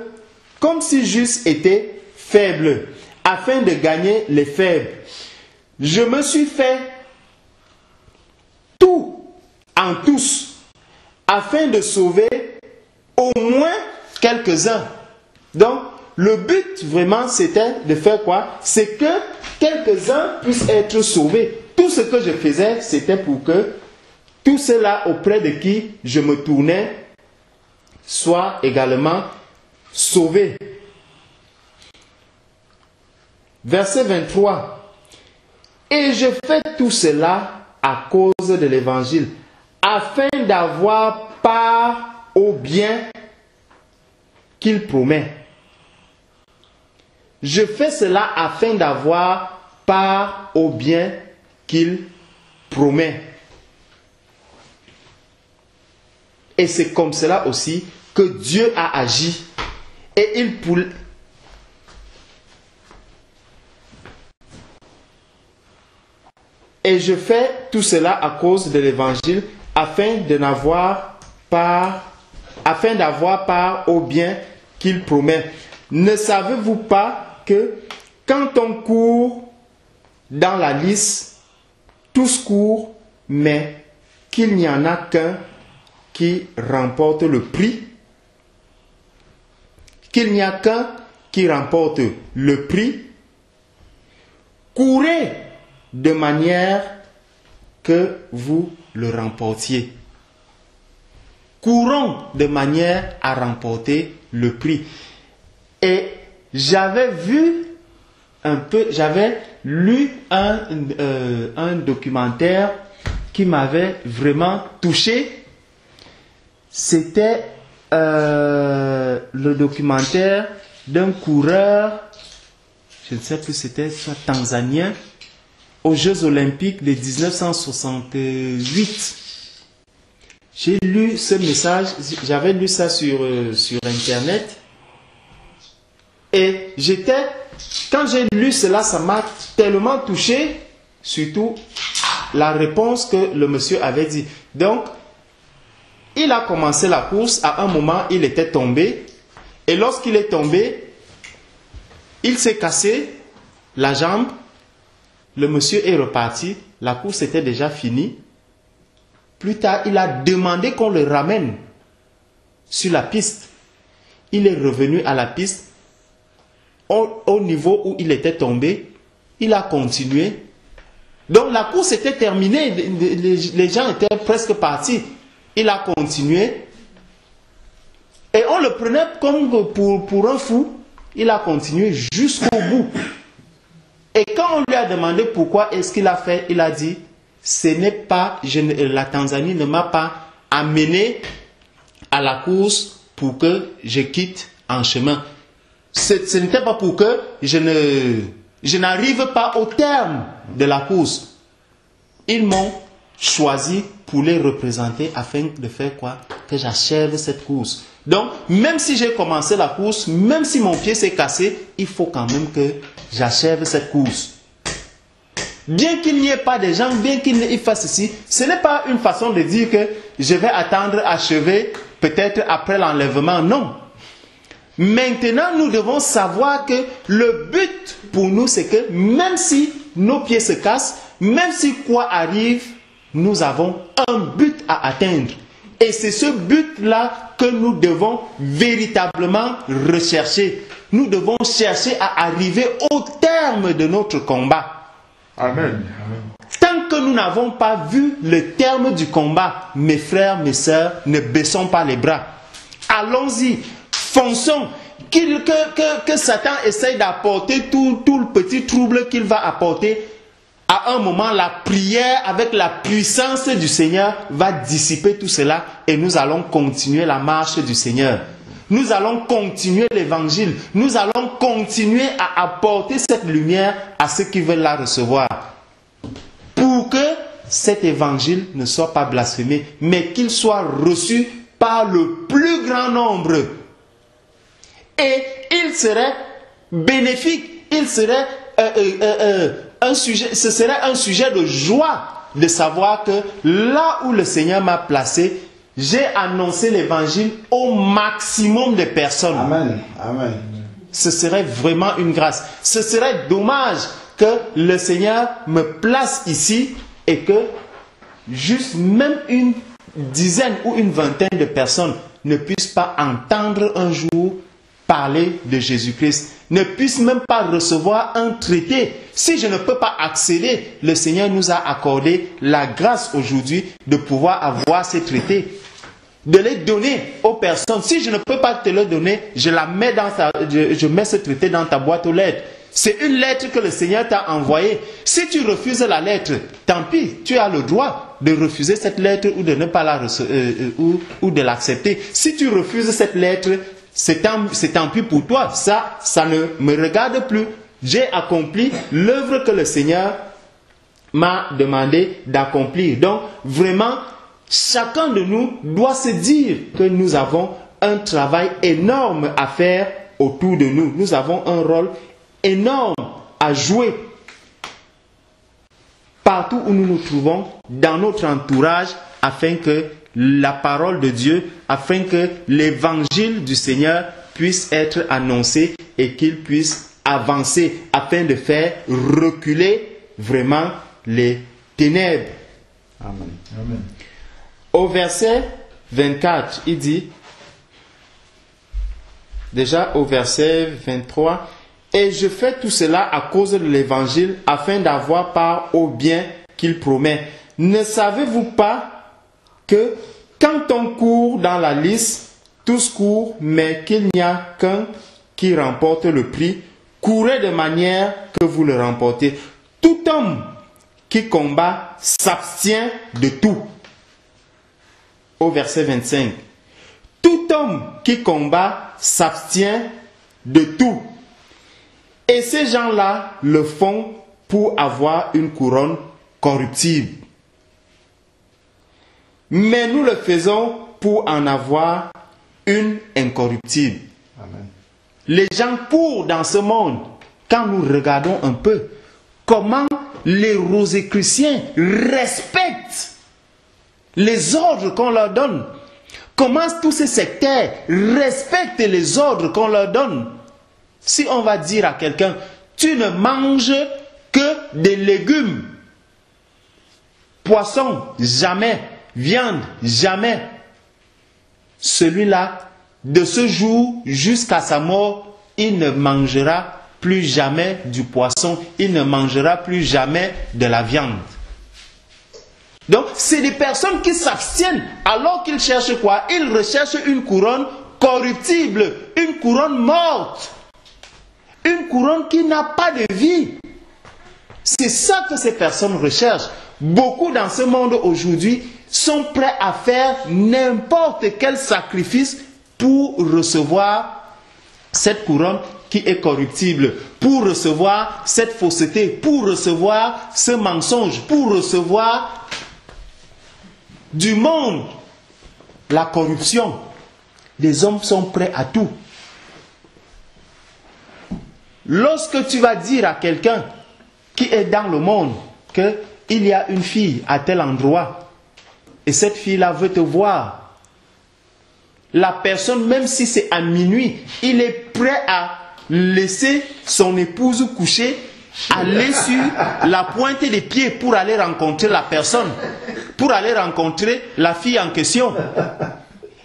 comme si j'eusse été faible, afin de gagner les faibles. Je me suis fait tout en tous, afin de sauver au moins quelques-uns. Donc, le but vraiment, c'était de faire quoi? C'est que quelques-uns puissent être sauvés. Tout ce que je faisais, c'était pour que tous ceux-là auprès de qui je me tournais soient également sauvés. Verset 23. Et je fais tout cela à cause de l'évangile, afin d'avoir part au bien qu'il promet. Je fais cela afin d'avoir part au bien qu'il promet. Et c'est comme cela aussi que Dieu a agi. Et je fais tout cela à cause de l'évangile, afin d'avoir part au bien qu'il promet. Ne savez-vous pas que quand on court dans la lice, tous courent, mais qu'il n'y en a qu'un qui remporte le prix? Qu'il n'y a qu'un qui remporte le prix? Courez de manière que vous le remportiez. Courons de manière à remporter le prix. Et j'avais lu un documentaire qui m'avait vraiment touché. C'était le documentaire d'un coureur, je ne sais plus, c'était soit tanzanien, aux Jeux Olympiques de 1968. J'ai lu ce message, j'avais lu ça sur Internet. Et quand j'ai lu cela, ça m'a tellement touché, surtout la réponse que le monsieur avait dit. Donc, il a commencé la course, à un moment, il était tombé. Et lorsqu'il est tombé, il s'est cassé la jambe. Le monsieur est reparti. La course était déjà finie. Plus tard, il a demandé qu'on le ramène sur la piste. Il est revenu à la piste. Au niveau où il était tombé, il a continué. Donc la course était terminée. Les gens étaient presque partis. Il a continué. Et on le prenait comme pour un fou. Il a continué jusqu'au bout. Et quand on lui a demandé pourquoi est-ce qu'il a fait, il a dit, ce n'est pas, la Tanzanie ne m'a pas amené à la course pour que je quitte en chemin. Ce n'était pas pour que je n'arrive pas au terme de la course. Ils m'ont choisi pour les représenter afin de faire quoi? Que j'achève cette course. Donc, même si j'ai commencé la course, même si mon pied s'est cassé, il faut quand même que j'achève cette course. Bien qu'il n'y ait pas de gens, bien qu'il fasse ceci, ce n'est pas une façon de dire que je vais attendre achever peut-être après l'enlèvement. Non. Maintenant, nous devons savoir que le but pour nous, c'est que même si nos pieds se cassent, même si quoi arrive, nous avons un but à atteindre. Et c'est ce but-là que nous devons véritablement rechercher. Nous devons chercher à arriver au terme de notre combat. Amen. Tant que nous n'avons pas vu le terme du combat, mes frères, mes sœurs, ne baissons pas les bras. Allons-y, fonçons. Que Satan essaye d'apporter tout le petit trouble qu'il va apporter. À un moment, la prière avec la puissance du Seigneur va dissiper tout cela et nous allons continuer la marche du Seigneur. Nous allons continuer l'évangile. Nous allons continuer à apporter cette lumière à ceux qui veulent la recevoir. Pour que cet évangile ne soit pas blasphémé, mais qu'il soit reçu par le plus grand nombre. Et il serait bénéfique, il serait ce serait un sujet de joie de savoir que là où le Seigneur m'a placé, j'ai annoncé l'évangile au maximum de personnes. Amen. Amen. Ce serait vraiment une grâce. Ce serait dommage que le Seigneur me place ici et que juste même une dizaine ou une vingtaine de personnes ne puissent pas entendre un jour parler de Jésus-Christ, ne puissent même pas recevoir un traité. Si je ne peux pas accéder, le Seigneur nous a accordé la grâce aujourd'hui de pouvoir avoir ces traités, de les donner aux personnes. Si je ne peux pas te le donner, je mets ce traité dans ta boîte aux lettres. C'est une lettre que le Seigneur t'a envoyée. Si tu refuses la lettre, tant pis, tu as le droit de refuser cette lettre ou de ne pas la ou de l'accepter. Si tu refuses cette lettre, c'est tant pis pour toi. Ça ne me regarde plus. J'ai accompli l'œuvre que le Seigneur m'a demandé d'accomplir. Donc, vraiment, chacun de nous doit se dire que nous avons un travail énorme à faire autour de nous. Nous avons un rôle énorme à jouer partout où nous nous trouvons, dans notre entourage, afin que la parole de Dieu, afin que l'évangile du Seigneur puisse être annoncé et qu'il puisse avancer, afin de faire reculer vraiment les ténèbres. Amen. Amen. Au verset 24, il dit, déjà au verset 23, « Et je fais tout cela à cause de l'évangile, afin d'avoir part au bien qu'il promet. Ne savez-vous pas que quand on court dans la lice, tous courent, mais qu'il n'y a qu'un qui remporte le prix. Courez de manière que vous le remportez. Tout homme qui combat s'abstient de tout. » Au verset 25. « Tout homme qui combat s'abstient de tout. Et ces gens-là le font pour avoir une couronne corruptible. Mais nous le faisons pour en avoir une incorruptible. » Amen. Les gens courent dans ce monde. Quand nous regardons un peu comment les Rosicruciens respectent les ordres qu'on leur donne, comment tous ces sectaires respectent les ordres qu'on leur donne. Si on va dire à quelqu'un, tu ne manges que des légumes, poisson, jamais, viande, jamais, celui-là, de ce jour jusqu'à sa mort, il ne mangera plus jamais du poisson, il ne mangera plus jamais de la viande. Donc, c'est des personnes qui s'abstiennent alors qu'ils cherchent quoi? Ils recherchent une couronne corruptible, une couronne morte, une couronne qui n'a pas de vie. C'est ça que ces personnes recherchent. Beaucoup dans ce monde aujourd'hui sont prêts à faire n'importe quel sacrifice pour recevoir cette couronne qui est corruptible, pour recevoir cette fausseté, pour recevoir ce mensonge, pour recevoir du monde la corruption. Les hommes sont prêts à tout. Lorsque tu vas dire à quelqu'un qui est dans le monde qu'il y a une fille à tel endroit et cette fille-là veut te voir, la personne, même si c'est à minuit, il est prêt à laisser son épouse coucher, aller sur la pointe des pieds pour aller rencontrer la personne, pour aller rencontrer la fille en question.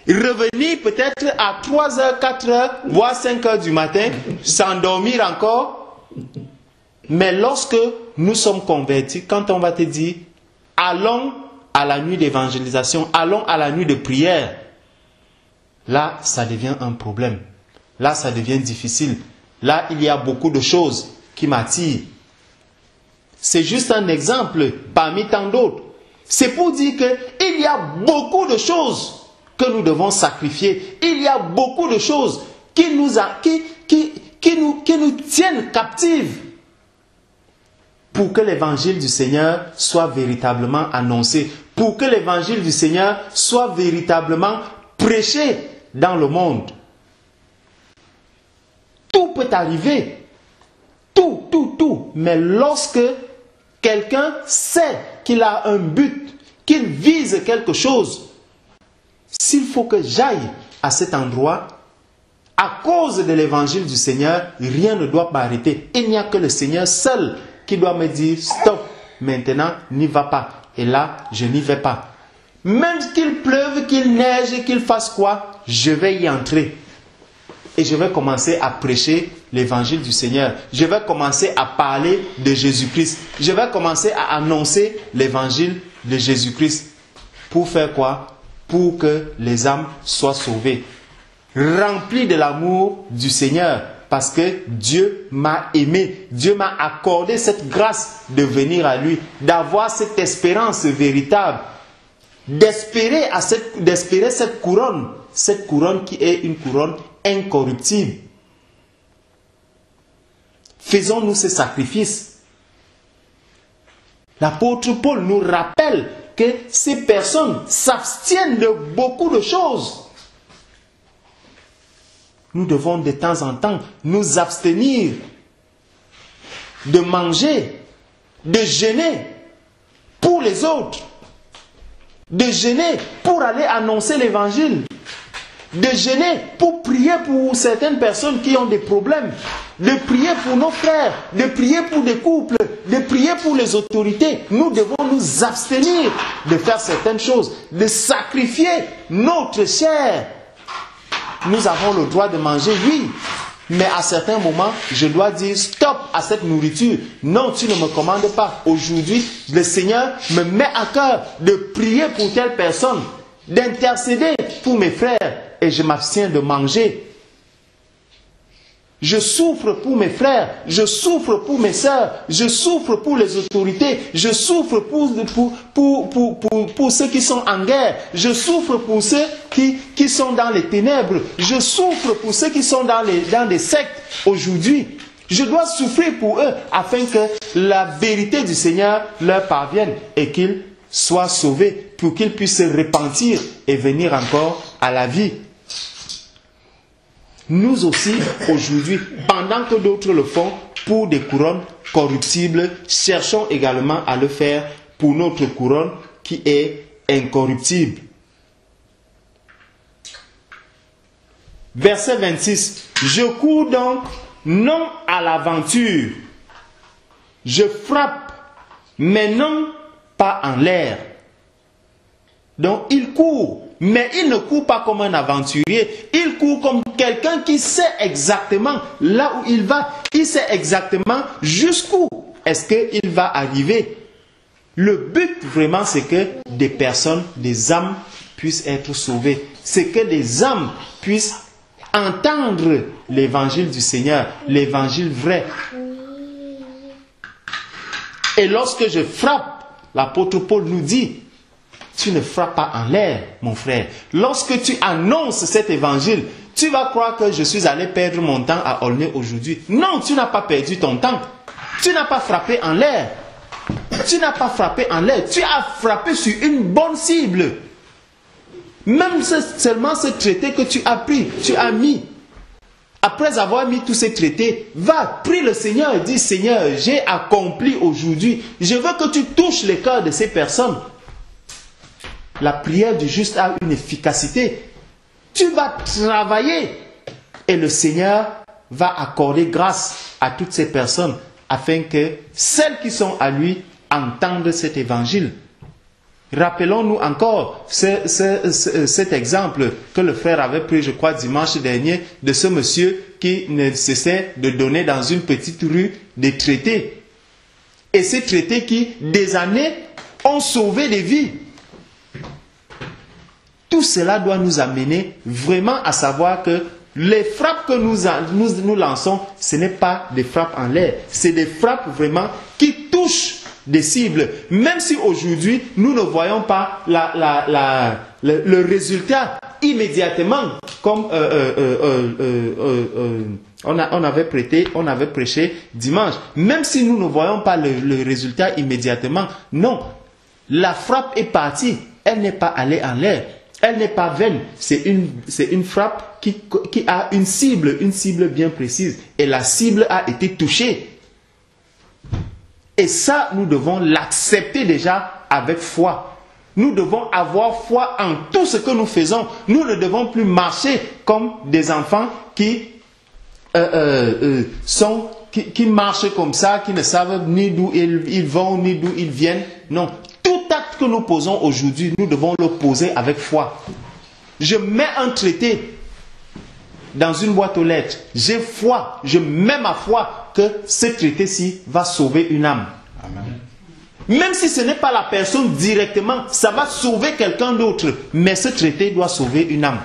Revenir peut-être à 3h, 4h, voire 5h du matin, s'endormir encore. Mais lorsque nous sommes convertis, quand on va te dire, allons à la nuit d'évangélisation, allons à la nuit de prière, là, ça devient un problème. Là, ça devient difficile. Là, il y a beaucoup de choses qui m'attirent. C'est juste un exemple parmi tant d'autres. C'est pour dire qu'il y a beaucoup de choses que nous devons sacrifier. Il y a beaucoup de choses qui nous tiennent captives pour que l'évangile du Seigneur soit véritablement annoncé, pour que l'évangile du Seigneur soit véritablement prêché dans le monde. Tout peut arriver. Tout. Mais lorsque quelqu'un sait qu'il a un but, qu'il vise quelque chose, s'il faut que j'aille à cet endroit, à cause de l'évangile du Seigneur, rien ne doit m'arrêter. Il n'y a que le Seigneur seul qui doit me dire stop, maintenant n'y va pas. Et là, je n'y vais pas. Même qu'il pleuve, qu'il neige, qu'il fasse quoi, je vais y entrer. Et je vais commencer à prêcher l'évangile du Seigneur. Je vais commencer à parler de Jésus-Christ. Je vais commencer à annoncer l'évangile de Jésus-Christ. Pour faire quoi? Pour que les âmes soient sauvées. Remplies de l'amour du Seigneur. parce que Dieu m'a aimé. Dieu m'a accordé cette grâce de venir à lui, d'avoir cette espérance véritable, d'espérer cette couronne qui est une couronne incorruptible. Faisons-nous ce sacrifice. L'apôtre Paul nous rappelle que ces personnes s'abstiennent de beaucoup de choses. Nous devons de temps en temps nous abstenir de manger, de jeûner pour les autres, de jeûner pour aller annoncer l'évangile, de jeûner pour prier pour certaines personnes qui ont des problèmes, de prier pour nos frères, de prier pour des couples, de prier pour les autorités. Nous devons nous abstenir de faire certaines choses, de sacrifier notre chair. Nous avons le droit de manger, oui, mais à certains moments, je dois dire stop à cette nourriture. Non, tu ne me commandes pas. Aujourd'hui, le Seigneur me met à cœur de prier pour telle personne, d'intercéder pour mes frères, et je m'abstiens de manger. Je souffre pour mes frères, je souffre pour mes sœurs, je souffre pour les autorités, je souffre pour ceux qui sont en guerre, je souffre pour ceux qui sont dans les ténèbres, je souffre pour ceux qui sont dans des sectes aujourd'hui. Je dois souffrir pour eux afin que la vérité du Seigneur leur parvienne et qu'ils soient sauvés, pour qu'ils puissent se repentir et venir encore à la vie. Nous aussi, aujourd'hui, pendant que d'autres le font pour des couronnes corruptibles, cherchons également à le faire pour notre couronne qui est incorruptible. Verset 26. Je cours donc non à l'aventure. Je frappe, mais non pas en l'air. Donc il court. Mais il ne court pas comme un aventurier, il court comme quelqu'un qui sait exactement là où il va. Il sait exactement jusqu'où est-ce qu'il va arriver. Le but vraiment, c'est que des personnes, des âmes puissent être sauvées. C'est que des âmes puissent entendre l'évangile du Seigneur, l'évangile vrai. Et lorsque je frappe, l'apôtre Paul nous dit, tu ne frappes pas en l'air, mon frère. Lorsque tu annonces cet évangile, tu vas croire que je suis allé perdre mon temps à Aulnay aujourd'hui. Non, tu n'as pas perdu ton temps. Tu n'as pas frappé en l'air. Tu n'as pas frappé en l'air. Tu as frappé sur une bonne cible. Même seulement ce traité que tu as pris, tu as mis. Après avoir mis tous ces traités, va, prie le Seigneur et dis, Seigneur, j'ai accompli aujourd'hui. Je veux que tu touches les cœurs de ces personnes. La prière du juste a une efficacité. Tu vas travailler et le Seigneur va accorder grâce à toutes ces personnes afin que celles qui sont à lui entendent cet évangile. Rappelons-nous encore cet exemple que le frère avait pris, je crois, dimanche dernier, de ce monsieur qui ne cessait de donner dans une petite rue des traités. Et ces traités qui, des années, ont sauvé des vies. Tout cela doit nous amener vraiment à savoir que les frappes que nous lançons, ce n'est pas des frappes en l'air. C'est des frappes vraiment qui touchent des cibles. Même si aujourd'hui, nous ne voyons pas le résultat immédiatement, comme on avait prêché dimanche. Une si nous ne voyons pas le résultat immédiatement, non. La frappe est partie. Elle n'est pas allée en l'air. Elle n'est pas vaine, c'est une frappe qui a une cible bien précise. Et la cible a été touchée. Et ça, nous devons l'accepter déjà avec foi. Nous devons avoir foi en tout ce que nous faisons. Nous ne devons plus marcher comme des enfants qui marchent comme ça, qui ne savent ni d'où ils vont, ni d'où ils viennent. Non. Tout acte que nous posons aujourd'hui, nous devons le poser avec foi. Je mets un traité dans une boîte aux lettres. J'ai foi, je mets ma foi que ce traité-ci va sauver une âme. Amen. Même si ce n'est pas la personne directement, ça va sauver quelqu'un d'autre. Mais ce traité doit sauver une âme.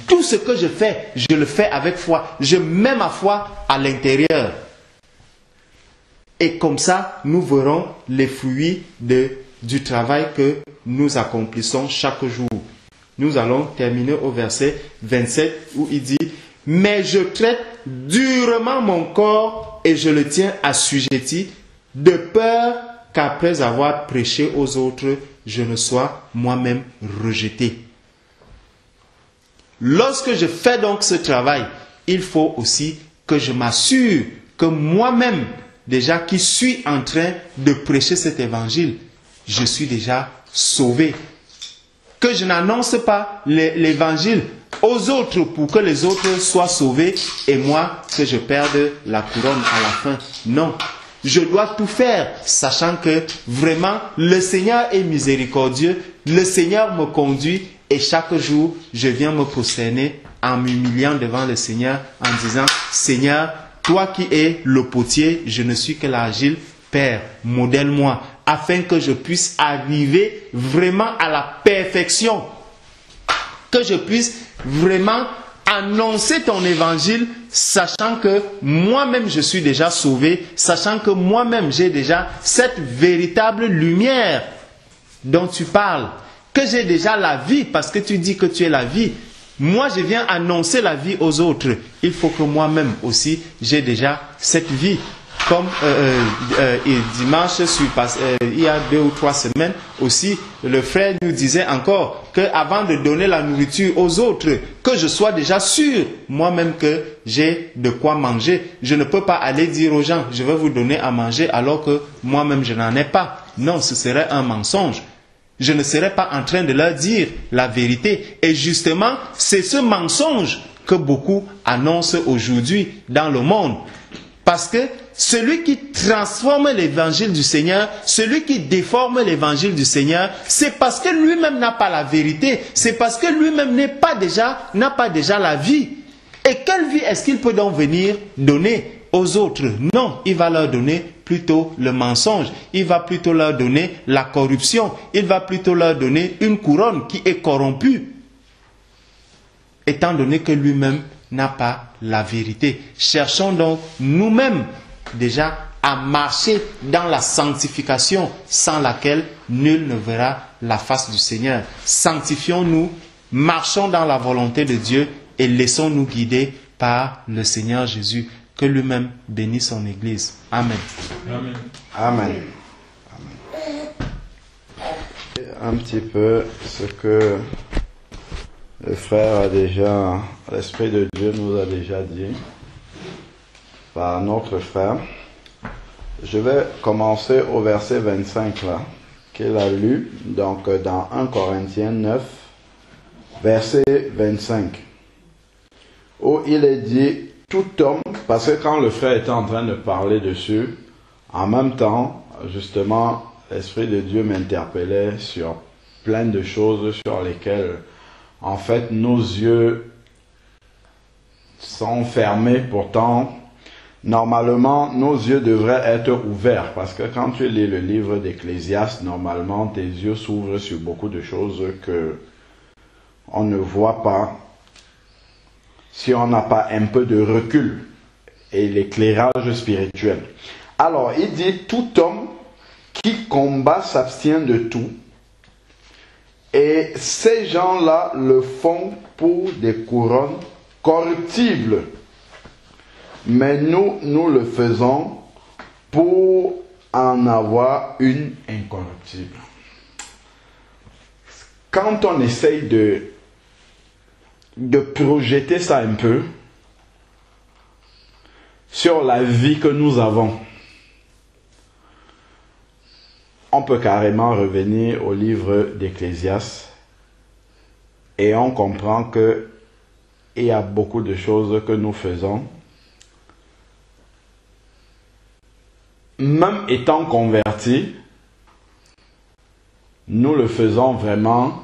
tout ce que je fais, je le fais avec foi. Je mets ma foi à l'intérieur. Et comme ça, nous verrons les fruits du travail que nous accomplissons chaque jour. Nous allons terminer au verset 27 où il dit « Mais je traite durement mon corps et je le tiens assujetti de peur qu'après avoir prêché aux autres, je ne sois moi-même rejeté. » Lorsque je fais donc ce travail, il faut aussi que je m'assure que moi-même, déjà qui suis en train de prêcher cet évangile, je suis déjà sauvé. Que je n'annonce pas l'évangile aux autres pour que les autres soient sauvés et moi que je perde la couronne à la fin. Non, je dois tout faire sachant que vraiment le Seigneur est miséricordieux, le Seigneur me conduit et chaque jour je viens me prosterner en m'humiliant devant le Seigneur en disant « Seigneur, toi qui es le potier, je ne suis que l'argile, Père, modèle-moi, afin que je puisse arriver vraiment à la perfection, que je puisse vraiment annoncer ton évangile, sachant que moi-même je suis déjà sauvé, sachant que moi-même j'ai déjà cette véritable lumière dont tu parles, que j'ai déjà la vie, parce que tu dis que tu es la vie. Moi, je viens annoncer la vie aux autres. Il faut que moi-même aussi, j'ai déjà cette vie. Comme dimanche, il y a 2 ou 3 semaines aussi, le frère nous disait encore qu'avant de donner la nourriture aux autres, que je sois déjà sûr moi-même que j'ai de quoi manger. Je ne peux pas aller dire aux gens, je vais vous donner à manger alors que moi-même je n'en ai pas. Non, ce serait un mensonge. Je ne serais pas en train de leur dire la vérité. Et justement, c'est ce mensonge que beaucoup annoncent aujourd'hui dans le monde. Parce que celui qui transforme l'évangile du Seigneur, celui qui déforme l'évangile du Seigneur, c'est parce que lui-même n'a pas la vérité. C'est parce que lui-même n'a pas déjà la vie. Et quelle vie est-ce qu'il peut donc venir donner aux autres? Non, il va leur donner plutôt le mensonge. Il va plutôt leur donner la corruption. Il va plutôt leur donner une couronne qui est corrompue. Étant donné que lui-même n'a pas la vérité. Cherchons donc nous-mêmes déjà à marcher dans la sanctification sans laquelle nul ne verra la face du Seigneur. Sanctifions-nous, marchons dans la volonté de Dieu et laissons-nous guider par le Seigneur Jésus. Que lui-même bénisse son Église. Amen. Amen. Amen. Un petit peu ce que le frère a déjà, l'Esprit de Dieu nous a déjà dit par notre frère. Je vais commencer au verset 25 là, qu'il a lu, donc dans 1 Corinthiens 9, verset 25, où il est dit « Tout homme », parce que quand le frère était en train de parler dessus, en même temps, justement, l'Esprit de Dieu m'interpellait sur plein de choses sur lesquelles, en fait, nos yeux sont fermés. Pourtant, normalement, nos yeux devraient être ouverts, parce que quand tu lis le livre d'Ecclésiaste, normalement, tes yeux s'ouvrent sur beaucoup de choses que on ne voit pas si on n'a pas un peu de recul et l'éclairage spirituel. Alors, il dit « Tout homme qui combat s'abstient de tout ». Et ces gens-là le font pour des couronnes corruptibles. Mais nous le faisons pour en avoir une incorruptible. Quand on essaye de projeter ça un peu sur la vie que nous avons, on peut carrément revenir au livre d'Ecclésiaste et on comprend que il y a beaucoup de choses que nous faisons, même étant convertis, nous le faisons vraiment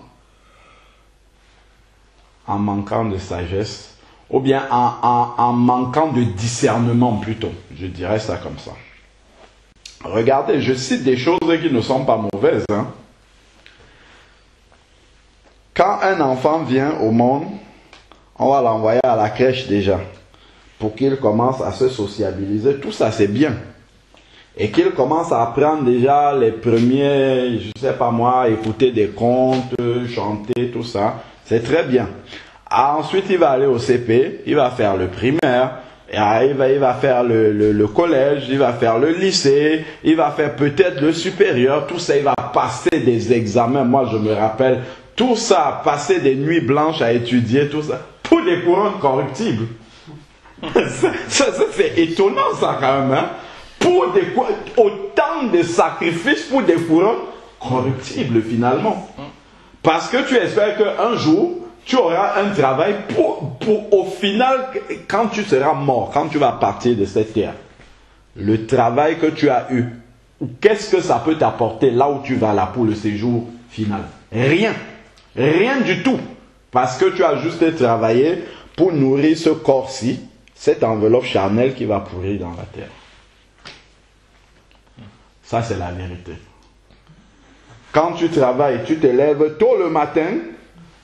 en manquant de sagesse, ou bien en manquant de discernement plutôt, je dirais ça comme ça. Regardez, je cite des choses qui ne sont pas mauvaises. Quand un enfant vient au monde, On va l'envoyer à la crèche déjà, pour qu'il commence à se sociabiliser. Tout ça, c'est bien. Et qu'il commence à apprendre déjà les premiers, je sais pas moi, écouter des contes, chanter, tout ça. C'est très bien. Ensuite, il va aller au CP, il va faire le primaire, et il va faire le collège, il va faire le lycée, il va faire peut-être le supérieur. Tout ça, il va passer des examens. Moi, je me rappelle, tout ça, passer des nuits blanches à étudier, tout ça, pour des couronnes corruptibles. C'est étonnant ça quand même, hein? Pour autant de sacrifices pour des couronnes corruptibles finalement. Parce que tu espères qu'un jour, tu auras un travail pour au final, quand tu seras mort, quand tu vas partir de cette terre, le travail que tu as eu, qu'est-ce que ça peut t'apporter là où tu vas là pour le séjour final? Rien. Rien du tout. Parce que tu as juste travaillé pour nourrir ce corps-ci, cette enveloppe charnelle qui va pourrir dans la terre. Ça, c'est la vérité. Quand tu travailles, tu te lèves tôt le matin,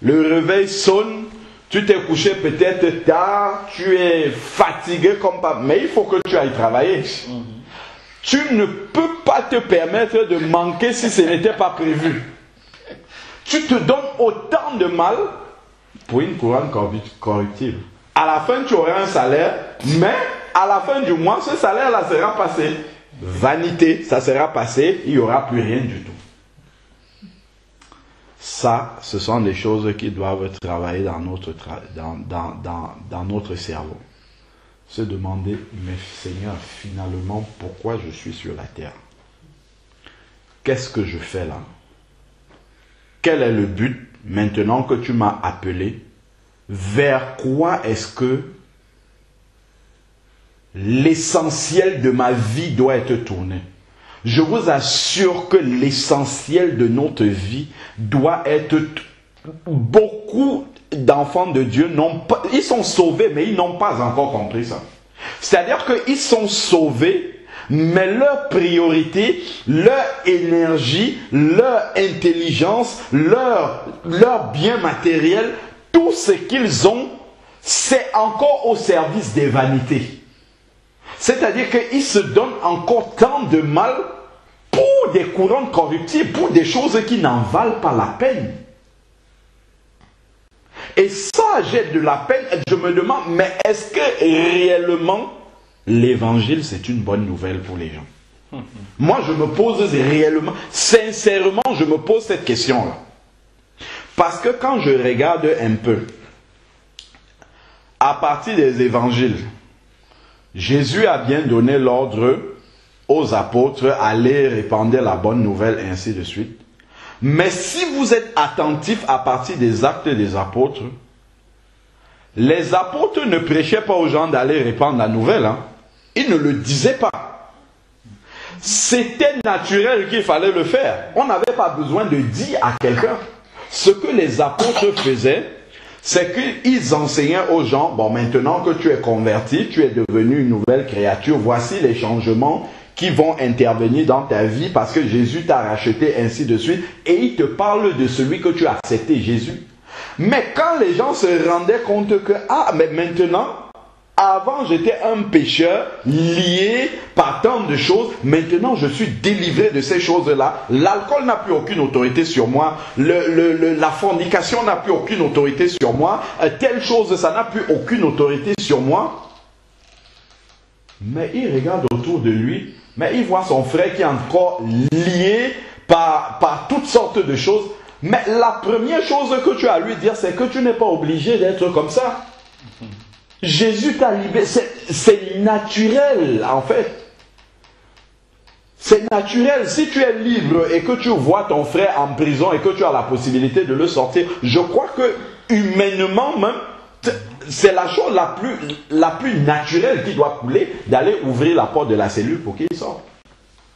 le réveil sonne, tu t'es couché peut-être tard, tu es fatigué comme pas, mais il faut que tu ailles travailler. Tu ne peux pas te permettre de manquer si ce n'était pas prévu. Tu te donnes autant de mal pour une couronne corruptible. À la fin, tu auras un salaire, mais à la fin du mois, ce salaire-là sera passé. Vanité, ça sera passé, il n'y aura plus rien du tout. Ça, ce sont des choses qui doivent travailler dans notre cerveau. Se demander, mais Seigneur, finalement, pourquoi je suis sur la terre? Qu'est-ce que je fais là? Quel est le but maintenant que tu m'as appelé? Vers quoi est-ce que l'essentiel de ma vie doit être tourné? Je vous assure que l'essentiel de notre vie doit être... Beaucoup d'enfants de Dieu ils sont sauvés, mais ils n'ont pas encore compris ça. C'est-à-dire qu'ils sont sauvés, mais leur priorité, leur énergie, leur intelligence, leur bien matériel, tout ce qu'ils ont, c'est encore au service des vanités. C'est-à-dire qu'ils se donnent encore tant de mal pour des couronnes corruptibles, pour des choses qui n'en valent pas la peine. Et ça, j'ai de la peine. Je me demande, mais est-ce que réellement l'évangile, c'est une bonne nouvelle pour les gens? Moi, je me pose réellement, sincèrement, je me pose cette question-là. Parce que quand je regarde un peu, à partir des évangiles, Jésus a bien donné l'ordre aux apôtres, allez répandre la bonne nouvelle, et ainsi de suite. Mais si vous êtes attentifs à partir des actes des apôtres, les apôtres ne prêchaient pas aux gens d'aller répandre la nouvelle. Hein. Ils ne le disaient pas. C'était naturel qu'il fallait le faire. On n'avait pas besoin de dire à quelqu'un. Ce que les apôtres faisaient, c'est qu'ils enseignaient aux gens, bon, maintenant que tu es converti, tu es devenu une nouvelle créature, voici les changements qui vont intervenir dans ta vie parce que Jésus t'a racheté, ainsi de suite. Et il te parle de celui que tu as accepté, Jésus. Mais quand les gens se rendaient compte que, ah, mais maintenant, avant j'étais un pécheur lié par tant de choses, maintenant je suis délivré de ces choses-là. L'alcool n'a plus aucune autorité sur moi, la fornication n'a plus aucune autorité sur moi, telle chose, ça n'a plus aucune autorité sur moi. Mais il regarde autour de lui, mais il voit son frère qui est encore lié par toutes sortes de choses. Mais la première chose que tu as à lui dire, c'est que tu n'es pas obligé d'être comme ça. Jésus t'a libéré. C'est naturel, en fait. C'est naturel. Si tu es libre et que tu vois ton frère en prison et que tu as la possibilité de le sortir, je crois que humainement même, c'est la chose la plus naturelle qui doit couler, d'aller ouvrir la porte de la cellule pour qu'il sorte.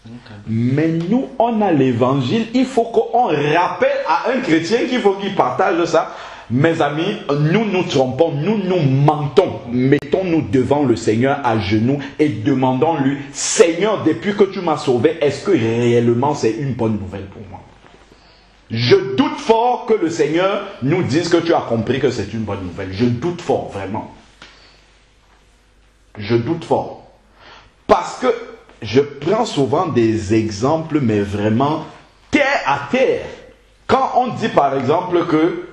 Okay. Mais nous, on a l'évangile, il faut qu'on rappelle à un chrétien qu'il faut qu'il partage ça. Mes amis, nous nous trompons, nous nous mentons. Mettons-nous devant le Seigneur à genoux et demandons-lui, Seigneur, depuis que tu m'as sauvé, est-ce que réellement c'est une bonne nouvelle pour moi? Je doute fort que le Seigneur nous dise que tu as compris que c'est une bonne nouvelle. Je doute fort, vraiment. Je doute fort. Parce que je prends souvent des exemples, mais vraiment terre à terre. Quand on dit par exemple que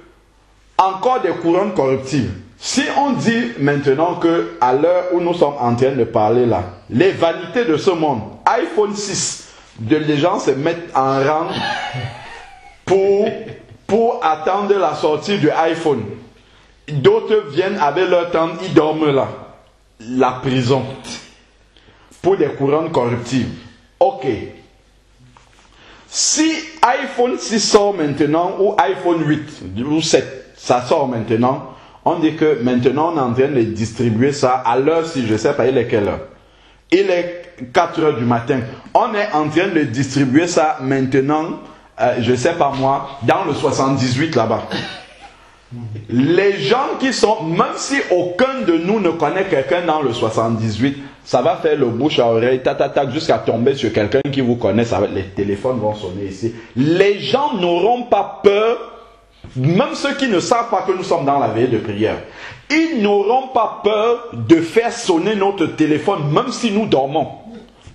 encore des couronnes corruptibles. Si on dit maintenant que à l'heure où nous sommes en train de parler là, les vanités de ce monde, iPhone 6, les gens se mettent en rang pour attendre la sortie du iPhone. D'autres viennent avec leur tente, ils dorment là. La prison. Pour des couronnes corruptibles. Ok. Si iPhone 6 sort maintenant, ou iPhone 8, ou 7, ça sort maintenant, on dit que maintenant on est en train de distribuer ça à l'heure, si je ne sais pas, il est quelle heure? Il est 4 heures du matin. On est en train de distribuer ça maintenant, je ne sais pas moi, dans le 78 là-bas. Les gens qui sont, même si aucun de nous ne connaît quelqu'un dans le 78, ça va faire le bouche à oreille, tac, jusqu'à tomber sur quelqu'un qui vous connaît, les téléphones vont sonner ici. Les gens n'auront pas peur, même ceux qui ne savent pas que nous sommes dans la veille de prière. Ils n'auront pas peur de faire sonner notre téléphone, même si nous dormons,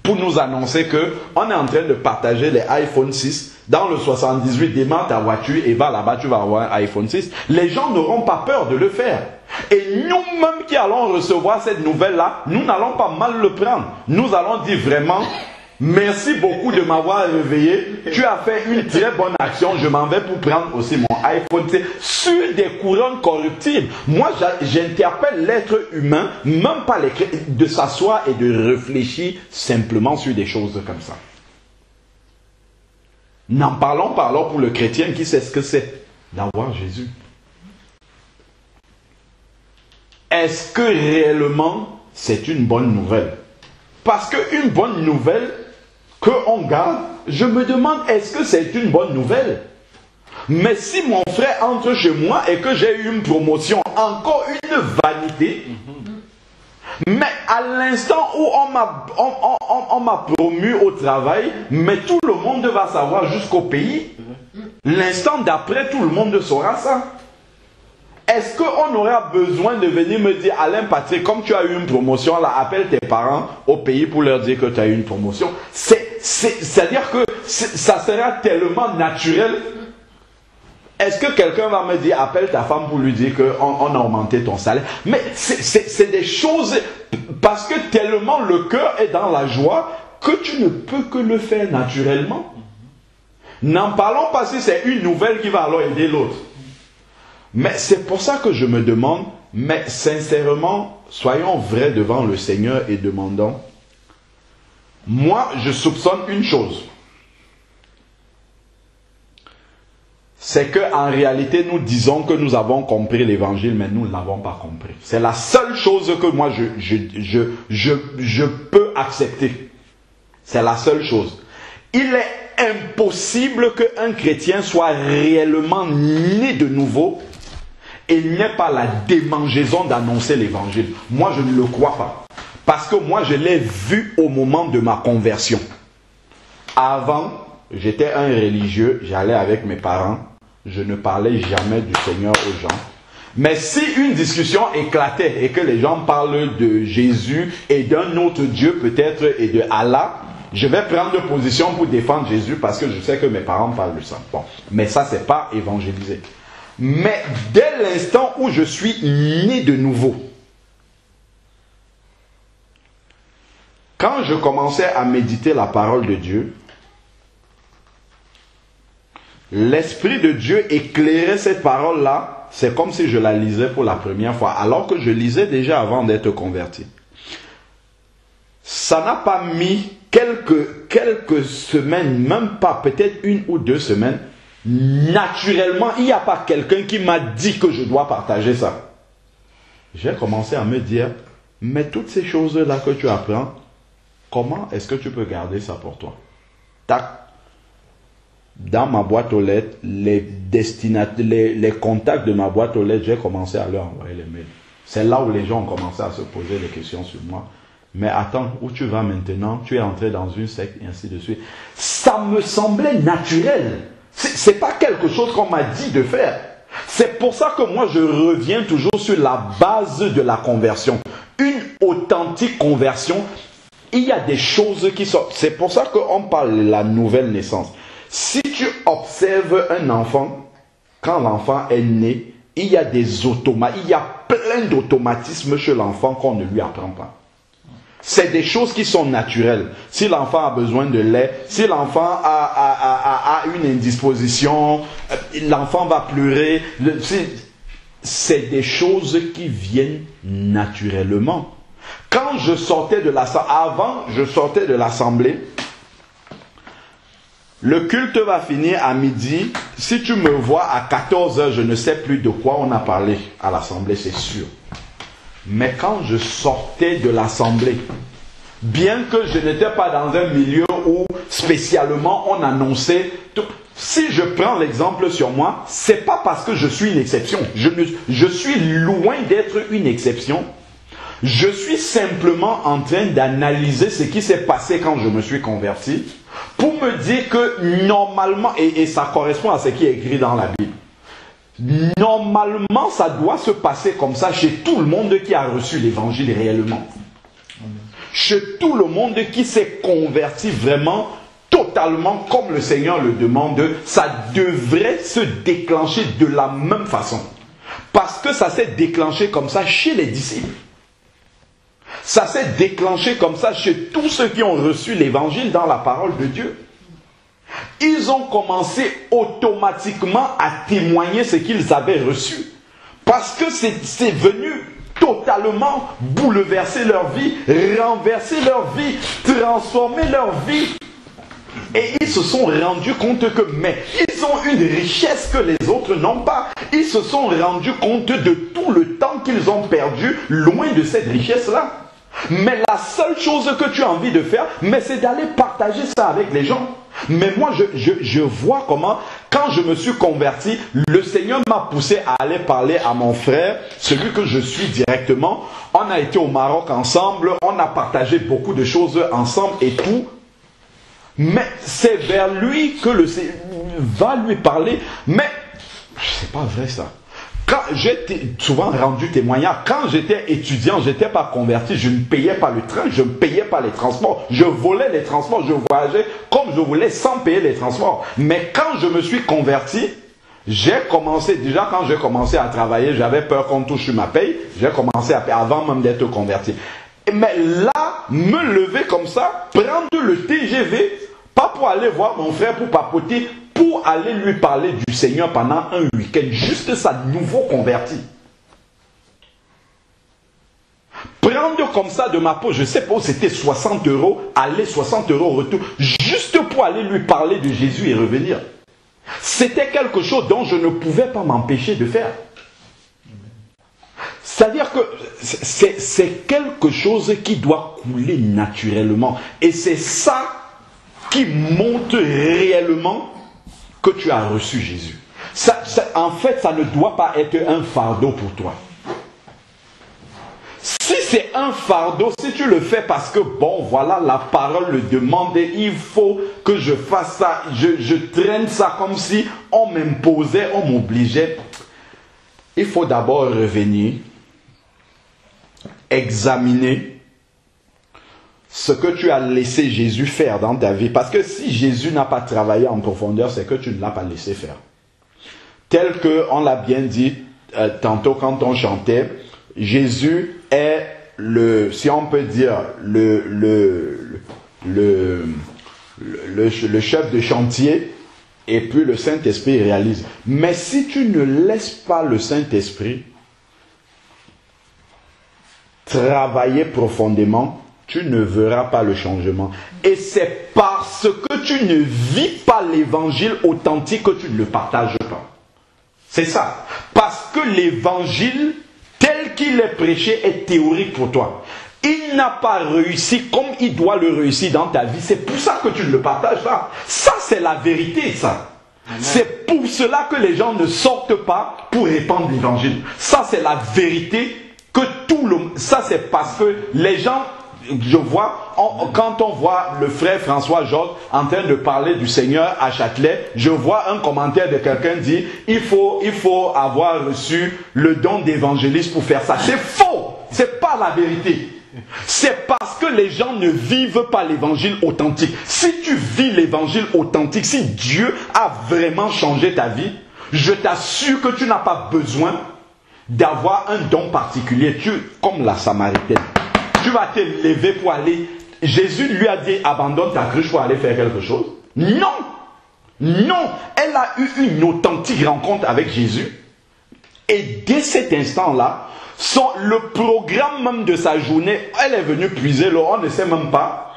pour nous annoncer qu'on est en train de partager les iPhone 6. Dans le 78, démarre ta voiture et va là-bas, tu vas avoir un iPhone 6. Les gens n'auront pas peur de le faire. Et nous-mêmes qui allons recevoir cette nouvelle-là, nous n'allons pas mal le prendre. Nous allons dire vraiment, merci beaucoup de m'avoir réveillé. Tu as fait une très bonne action. Je m'en vais pour prendre aussi mon iPhone 6 sur des couronnes corruptibles. Moi, j'interpelle l'être humain, même pas de s'asseoir et de réfléchir simplement sur des choses comme ça. N'en parlons pas alors pour le chrétien qui sait ce que c'est d'avoir Jésus. Est-ce que réellement c'est une bonne nouvelle? Parce qu'une bonne nouvelle qu'on garde, je me demande est-ce que c'est une bonne nouvelle? Mais si mon frère entre chez moi et que j'ai eu une promotion, encore une vanité. Mais à l'instant où on m'a promu au travail, mais tout le monde va savoir jusqu'au pays. L'instant d'après, tout le monde saura ça. Est-ce qu'on aura besoin de venir me dire, Alain Patrick, comme tu as eu une promotion, là, appelle tes parents au pays pour leur dire que tu as eu une promotion. C'est-à-dire que ça sera tellement naturel. Est-ce que quelqu'un va me dire, appelle ta femme pour lui dire qu'on a augmenté ton salaire? Mais c'est des choses, parce que tellement le cœur est dans la joie, que tu ne peux que le faire naturellement. N'en parlons pas si c'est une nouvelle qui va alors aider l'autre. Mais c'est pour ça que je me demande, mais sincèrement, soyons vrais devant le Seigneur et demandons. Moi, je soupçonne une chose. C'est qu'en réalité, nous disons que nous avons compris l'évangile, mais nous ne l'avons pas compris. C'est la seule chose que moi, je peux accepter. C'est la seule chose. Il est impossible qu'un chrétien soit réellement né de nouveau et il n'y ait pas la démangeaison d'annoncer l'évangile. Moi, je ne le crois pas. Parce que moi, je l'ai vu au moment de ma conversion. Avant, j'étais un religieux, j'allais avec mes parents. Je ne parlais jamais du Seigneur aux gens. Mais si une discussion éclatait et que les gens parlent de Jésus et d'un autre Dieu peut-être et de Allah, je vais prendre position pour défendre Jésus parce que je sais que mes parents parlent de ça. Bon, mais ça, c'est pas évangélisé. Mais dès l'instant où je suis né de nouveau, quand je commençais à méditer la parole de Dieu, l'Esprit de Dieu éclairait cette parole-là. C'est comme si je la lisais pour la première fois, alors que je lisais déjà avant d'être converti. Ça n'a pas mis quelques semaines, même pas peut-être 1 ou 2 semaines. Naturellement, il n'y a pas quelqu'un qui m'a dit que je dois partager ça. J'ai commencé à me dire, mais toutes ces choses-là que tu apprends, comment est-ce que tu peux garder ça pour toi? Tac. Dans ma boîte aux lettres, les contacts de ma boîte aux lettres, j'ai commencé à leur envoyer les mails. C'est là où les gens ont commencé à se poser des questions sur moi. Mais attends, où tu vas maintenant? Tu es entré dans une secte et ainsi de suite. Ça me semblait naturel. c'est pas quelque chose qu'on m'a dit de faire. C'est pour ça que moi je reviens toujours sur la base de la conversion. Une authentique conversion, il y a des choses qui sont... C'est pour ça qu'on parle de la nouvelle naissance. Si tu observes un enfant, quand l'enfant est né, il y a des automates, il y a plein d'automatismes chez l'enfant qu'on ne lui apprend pas. C'est des choses qui sont naturelles. Si l'enfant a besoin de lait, si l'enfant a une indisposition, l'enfant va pleurer. C'est des choses qui viennent naturellement. Quand je sortais de l'assemblée, avant je sortais de l'assemblée, le culte va finir à midi. Si tu me vois à 14h, je ne sais plus de quoi on a parlé à l'assemblée, c'est sûr. Mais quand je sortais de l'assemblée, bien que je n'étais pas dans un milieu où spécialement on annonçait... Si je prends l'exemple sur moi, c'est pas parce que je suis une exception. Je suis loin d'être une exception. Je suis simplement en train d'analyser ce qui s'est passé quand je me suis converti pour me dire que normalement, et ça correspond à ce qui est écrit dans la Bible, normalement, ça doit se passer comme ça chez tout le monde qui a reçu l'évangile réellement. Chez tout le monde qui s'est converti vraiment, totalement comme le Seigneur le demande, ça devrait se déclencher de la même façon. Parce que ça s'est déclenché comme ça chez les disciples. Ça s'est déclenché comme ça chez tous ceux qui ont reçu l'évangile dans la parole de Dieu. Ils ont commencé automatiquement à témoigner ce qu'ils avaient reçu. Parce que c'est venu totalement bouleverser leur vie, renverser leur vie, transformer leur vie. Et ils se sont rendus compte que, mais ils ont une richesse que les autres n'ont pas. Ils se sont rendus compte de tout le temps qu'ils ont perdu loin de cette richesse-là. Mais la seule chose que tu as envie de faire, mais c'est d'aller partager ça avec les gens. Mais moi, je vois comment, quand je me suis converti, le Seigneur m'a poussé à aller parler à mon frère, celui que je suis directement. On a été au Maroc ensemble, on a partagé beaucoup de choses ensemble et tout. Mais c'est vers lui que le Seigneur va lui parler. Mais, c'est pas vrai ça. Quand j'ai souvent rendu témoignage, quand j'étais étudiant, je n'étais pas converti, je ne payais pas le train, je ne payais pas les transports, je volais les transports, je voyageais comme je voulais sans payer les transports. Mais quand je me suis converti, j'ai commencé, déjà quand j'ai commencé à travailler, j'avais peur qu'on touche ma paye, j'ai commencé à payer avant même d'être converti. Mais là, me lever comme ça, prendre le TGV, pas pour aller voir mon frère pour papoter, pour aller lui parler du Seigneur pendant un week-end, juste ça, nouveau converti. Prendre comme ça de ma poche, je ne sais pas où c'était 60 €, aller 60 € retour, juste pour aller lui parler de Jésus et revenir. C'était quelque chose dont je ne pouvais pas m'empêcher de faire. C'est-à-dire que c'est quelque chose qui doit couler naturellement. Et c'est ça qui montre réellement que tu as reçu Jésus. En fait, ça ne doit pas être un fardeau pour toi. Si c'est un fardeau, si tu le fais parce que, bon, voilà, la parole le demande et il faut que je fasse ça, je traîne ça comme si on m'imposait, on m'obligeait. Il faut d'abord revenir, examiner ce que tu as laissé Jésus faire dans ta vie. Parce que si Jésus n'a pas travaillé en profondeur, c'est que tu ne l'as pas laissé faire. Tel qu'on l'a bien dit tantôt quand on chantait, Jésus est si on peut dire, le chef de chantier, et puis le Saint-Esprit réalise. Mais si tu ne laisses pas le Saint-Esprit travailler profondément, tu ne verras pas le changement. Et c'est parce que tu ne vis pas l'évangile authentique que tu ne le partages pas. C'est ça. Parce que l'évangile, tel qu'il est prêché, est théorique pour toi. Il n'a pas réussi comme il doit le réussir dans ta vie. C'est pour ça que tu ne le partages pas. Ça, c'est la vérité, ça. Amen. C'est pour cela que les gens ne sortent pas pour répandre l'évangile. Ça, c'est la vérité que ça, c'est parce que les gens... je vois, quand on voit le frère François Georges en train de parler du Seigneur à Châtelet, je vois un commentaire de quelqu'un dire il faut avoir reçu le don d'évangéliste pour faire ça. C'est faux, c'est pas la vérité. C'est parce que les gens ne vivent pas l'évangile authentique. Si tu vis l'évangile authentique, si Dieu a vraiment changé ta vie, je t'assure que tu n'as pas besoin d'avoir un don particulier. Comme la Samaritaine, tu vas te lever pour aller. Jésus lui a dit abandonne ta cruche pour aller faire quelque chose. Non, non, elle a eu une authentique rencontre avec Jésus. Et dès cet instant-là, le programme même de sa journée, elle est venue puiser l'eau, on ne sait même pas.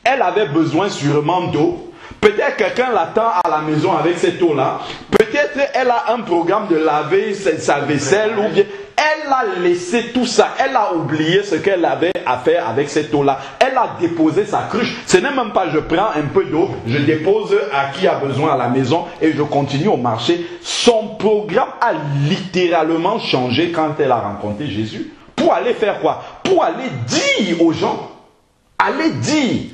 Elle avait besoin sûrement d'eau. Peut-être quelqu'un l'attend à la maison avec cette eau-là. Peut-être elle a un programme de laver sa vaisselle ou bien elle a laissé tout ça. Elle a oublié ce qu'elle avait à faire avec cette eau-là. Elle a déposé sa cruche. Ce n'est même pas je prends un peu d'eau, je dépose à qui a besoin à la maison et je continue au marché. Son programme a littéralement changé quand elle a rencontré Jésus. Pour aller faire quoi? Pour aller dire aux gens. Aller dire.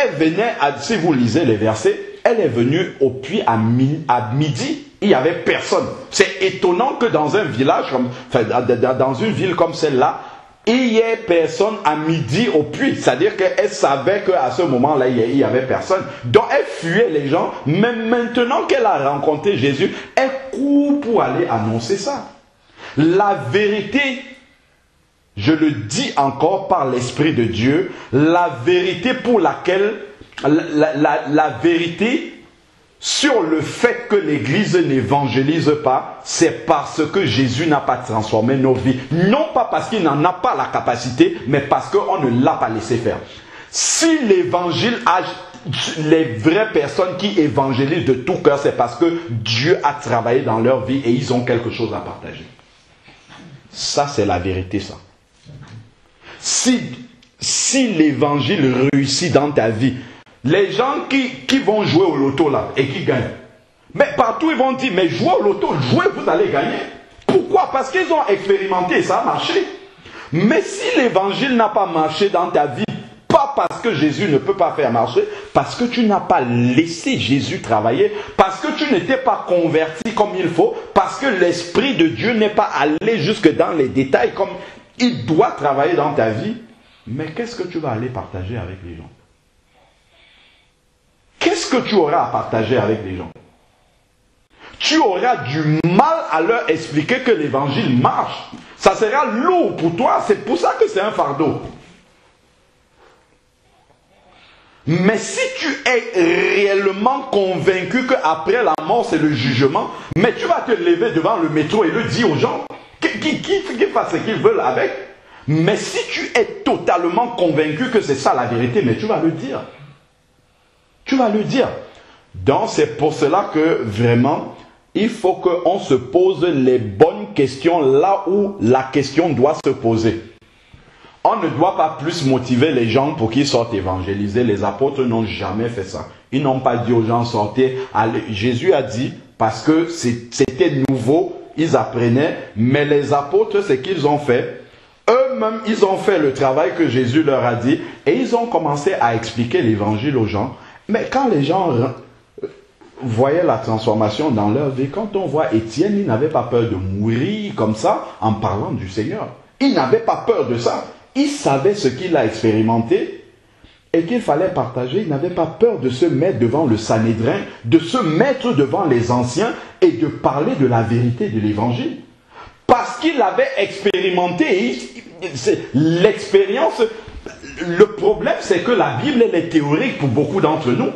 Elle venait, si vous lisez les versets, elle est venue au puits à midi. Il n'y avait personne. C'est étonnant que dans un village, dans une ville comme celle-là, il n'y ait personne à midi au puits. C'est-à-dire qu'elle savait qu'à ce moment-là, il n'y avait personne. Donc elle fuyait les gens. Mais maintenant qu'elle a rencontré Jésus, elle court pour aller annoncer ça. La vérité, je le dis encore par l'Esprit de Dieu, la vérité pour laquelle, la vérité sur le fait que l'Église n'évangélise pas, c'est parce que Jésus n'a pas transformé nos vies. Non pas parce qu'il n'en a pas la capacité, mais parce qu'on ne l'a pas laissé faire. Si l'Évangile a les vraies personnes qui évangélisent de tout cœur, c'est parce que Dieu a travaillé dans leur vie et ils ont quelque chose à partager. Ça, c'est la vérité, ça. Si l'évangile réussit dans ta vie, les gens qui vont jouer au loto là et qui gagnent, mais partout ils vont dire, mais jouez au loto, jouez, vous allez gagner. Pourquoi? Parce qu'ils ont expérimenté, ça a marché. Mais si l'évangile n'a pas marché dans ta vie, pas parce que Jésus ne peut pas faire marcher, parce que tu n'as pas laissé Jésus travailler, parce que tu n'étais pas converti comme il faut, parce que l'Esprit de Dieu n'est pas allé jusque dans les détails comme il doit travailler dans ta vie, mais qu'est-ce que tu vas aller partager avec les gens? Qu'est-ce que tu auras à partager avec les gens? Tu auras du mal à leur expliquer que l'évangile marche. Ça sera lourd pour toi, c'est pour ça que c'est un fardeau. Mais si tu es réellement convaincu qu'après la mort c'est le jugement, mais tu vas te lever devant le métro et le dire aux gens qui fassent ce qu'ils veulent avec. Mais si tu es totalement convaincu que c'est ça la vérité, mais tu vas le dire. Tu vas le dire. Donc c'est pour cela que vraiment, il faut qu'on se pose les bonnes questions là où la question doit se poser. On ne doit pas plus motiver les gens pour qu'ils sortent évangéliser. Les apôtres n'ont jamais fait ça. Ils n'ont pas dit aux gens sortez. Allez. Jésus a dit, parce que c'était nouveau, ils apprenaient, mais les apôtres, c'est qu'ils ont fait. Eux-mêmes, ils ont fait le travail que Jésus leur a dit et ils ont commencé à expliquer l'évangile aux gens. Mais quand les gens voyaient la transformation dans leur vie, quand on voit Étienne, il n'avait pas peur de mourir comme ça en parlant du Seigneur. Il n'avait pas peur de ça. Il savait ce qu'il a expérimenté et qu'il fallait partager. Il n'avait pas peur de se mettre devant le Sanhédrin, de se mettre devant les anciens et de parler de la vérité de l'évangile. Parce qu'il avait expérimenté. L'expérience, le problème c'est que la Bible elle est théorique pour beaucoup d'entre nous.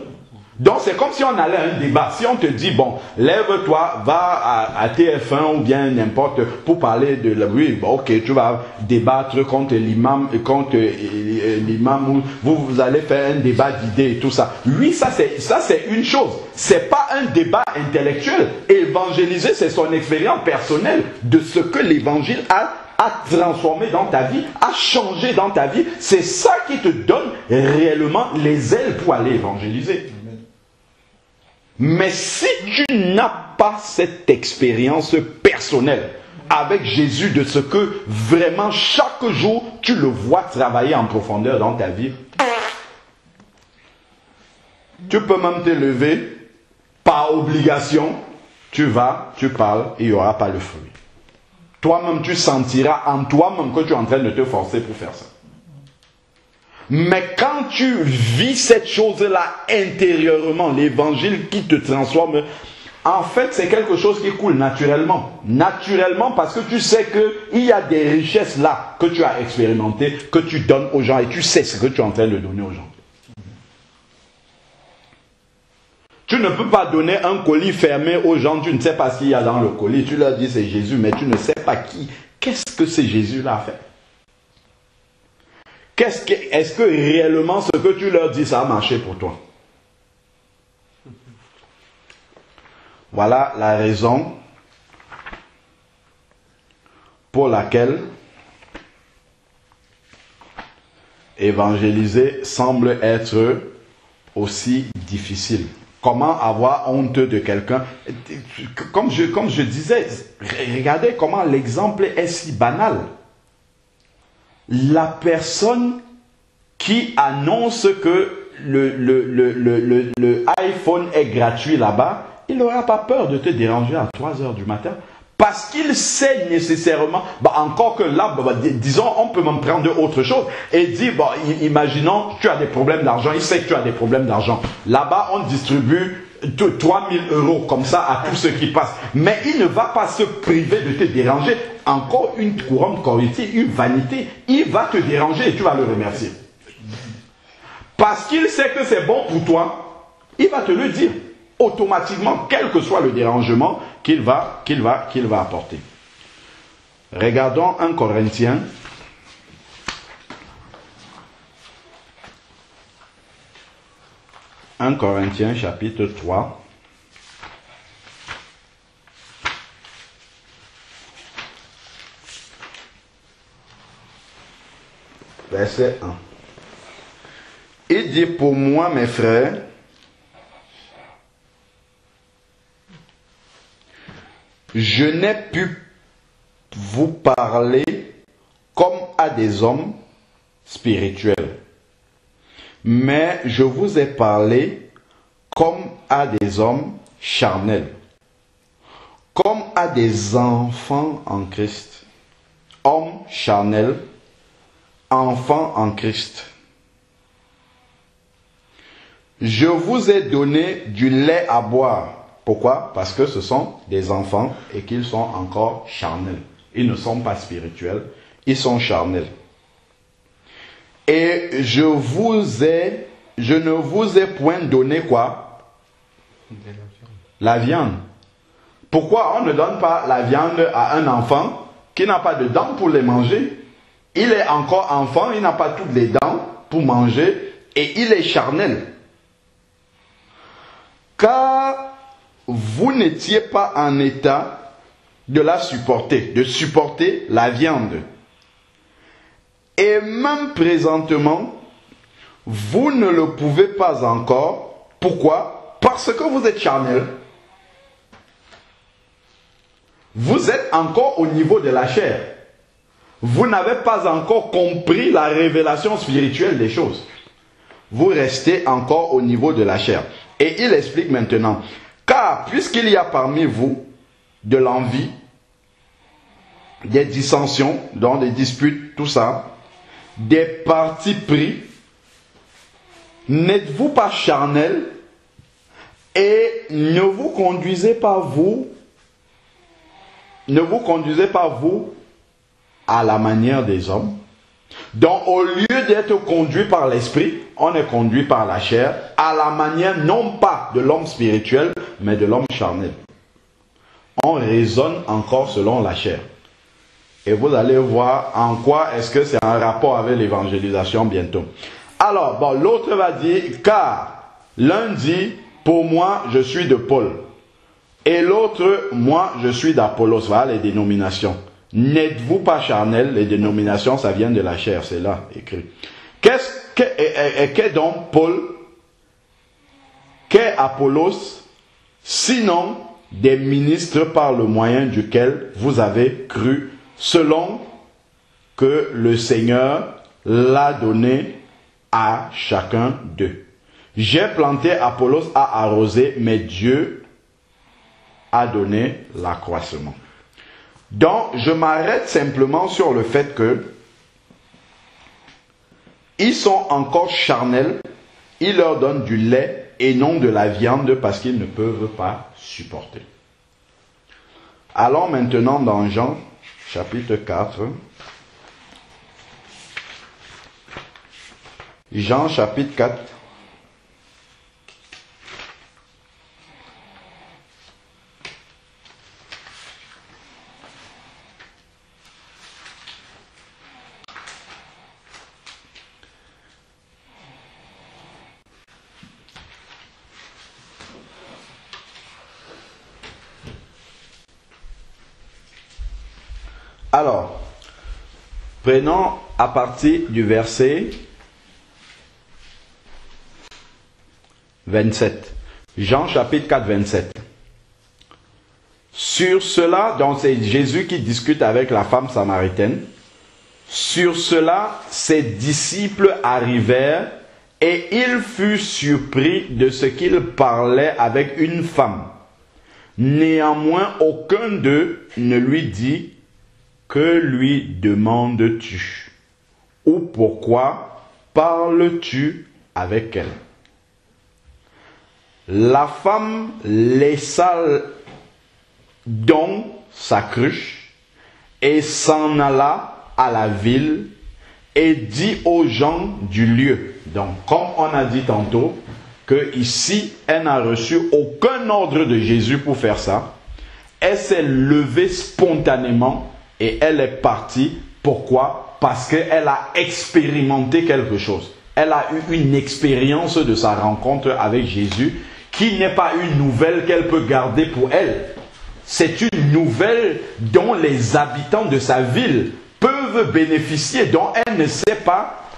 Donc c'est comme si on allait à un débat. Si on te dit, bon, lève-toi, va à TF1 ou bien n'importe, pour parler de la... Oui, bon, ok, tu vas débattre contre l'imam, vous allez faire un débat d'idées et tout ça. Oui, ça c'est une chose. C'est pas un débat intellectuel. Évangéliser, c'est son expérience personnelle de ce que l'évangile a transformé dans ta vie, a changé dans ta vie. C'est ça qui te donne réellement les ailes pour aller évangéliser. Mais si tu n'as pas cette expérience personnelle, avec Jésus, de ce que vraiment chaque jour tu le vois travailler en profondeur dans ta vie. Tu peux même te lever par obligation, tu vas, tu parles et il n'y aura pas le fruit. Toi-même, tu sentiras en toi-même que tu es en train de te forcer pour faire ça. Mais quand tu vis cette chose-là intérieurement, l'évangile qui te transforme, en fait, c'est quelque chose qui coule naturellement. Naturellement, parce que tu sais qu'il y a des richesses là que tu as expérimentées, que tu donnes aux gens et tu sais ce que tu es en train de donner aux gens. Tu ne peux pas donner un colis fermé aux gens, tu ne sais pas ce qu'il y a dans le colis. Tu leur dis c'est Jésus, mais tu ne sais pas qui. Qu'est-ce que c'est Jésus-là a fait? Est-ce que réellement ce que tu leur dis, ça a marché pour toi? Voilà la raison pour laquelle évangéliser semble être aussi difficile. Comment avoir honte de quelqu'un? Comme je disais, regardez comment l'exemple est si banal. La personne qui annonce que le iPhone est gratuit là-bas, il n'aura pas peur de te déranger à 3 heures du matin. Parce qu'il sait nécessairement, encore que là, disons, on peut même prendre autre chose et dire, imaginons, tu as des problèmes d'argent, il sait que tu as des problèmes d'argent. Là-bas, on distribue 3 000 € comme ça à tous ceux qui passent. Mais il ne va pas se priver de te déranger. Encore une couronne corruptive, une vanité. Il va te déranger et tu vas le remercier. Parce qu'il sait que c'est bon pour toi, il va te le dire. Automatiquement, quel que soit le dérangement qu'il va apporter. Regardons 1 Corinthiens. 1 Corinthiens chapitre 3. Verset 1. Il dit, pour moi, mes frères, je n'ai pu vous parler comme à des hommes spirituels, mais je vous ai parlé comme à des hommes charnels, comme à des enfants en Christ. Hommes charnels, enfants en Christ. Je vous ai donné du lait à boire. Pourquoi? Parce que ce sont des enfants et qu'ils sont encore charnels. Ils ne sont pas spirituels, ils sont charnels. Et je ne vous ai point donné quoi? La viande. Pourquoi on ne donne pas la viande à un enfant qui n'a pas de dents pour les manger? Il est encore enfant, il n'a pas toutes les dents pour manger et il est charnel. Car vous n'étiez pas en état de la supporter, de supporter la viande. Et même présentement, vous ne le pouvez pas encore. Pourquoi? Parce que vous êtes charnel. Vous êtes encore au niveau de la chair. Vous n'avez pas encore compris la révélation spirituelle des choses. Vous restez encore au niveau de la chair. Et il explique maintenant. Car puisqu'il y a parmi vous de l'envie, des dissensions, donc des disputes, tout ça, des partis pris, n'êtes-vous pas charnel et ne vous conduisez pas vous à la manière des hommes. Donc au lieu d'être conduit par l'esprit, on est conduit par la chair, à la manière non pas de l'homme spirituel, mais de l'homme charnel. On raisonne encore selon la chair. Et vous allez voir en quoi est-ce que c'est un rapport avec l'évangélisation bientôt. Alors, l'autre va dire, car l'un dit, pour moi, je suis de Paul. Et l'autre, moi, je suis d'Apollos. Voilà les dénominations. N'êtes-vous pas charnel? Les dénominations, ça vient de la chair, c'est là écrit. Qu'est donc Paul? Qu'est Apollos? Sinon, des ministres par le moyen duquel vous avez cru, selon que le Seigneur l'a donné à chacun d'eux. J'ai planté, Apollos a arrosé, mais Dieu a donné l'accroissement. Donc, je m'arrête simplement sur le fait que ils sont encore charnels, il leur donne du lait et non de la viande parce qu'ils ne peuvent pas supporter. Allons maintenant dans Jean, chapitre 4. Jean, chapitre 4. Alors, prenons à partir du verset 27. Jean chapitre 4, 27. Sur cela, donc c'est Jésus qui discute avec la femme samaritaine. Sur cela, ses disciples arrivèrent et il fut surpris de ce qu'il parlait avec une femme. Néanmoins, aucun d'eux ne lui dit: que lui demandes-tu? Ou pourquoi parles-tu avec elle? La femme laissa donc sa cruche et s'en alla à la ville et dit aux gens du lieu. Donc, comme on a dit tantôt, que ici, elle n'a reçu aucun ordre de Jésus pour faire ça. Elle s'est levée spontanément et elle est partie. Pourquoi? Parce qu'elle a expérimenté quelque chose. Elle a eu une expérience de sa rencontre avec Jésus qui n'est pas une nouvelle qu'elle peut garder pour elle. C'est une nouvelle dont les habitants de sa ville peuvent bénéficier, dont elle ne s'est pas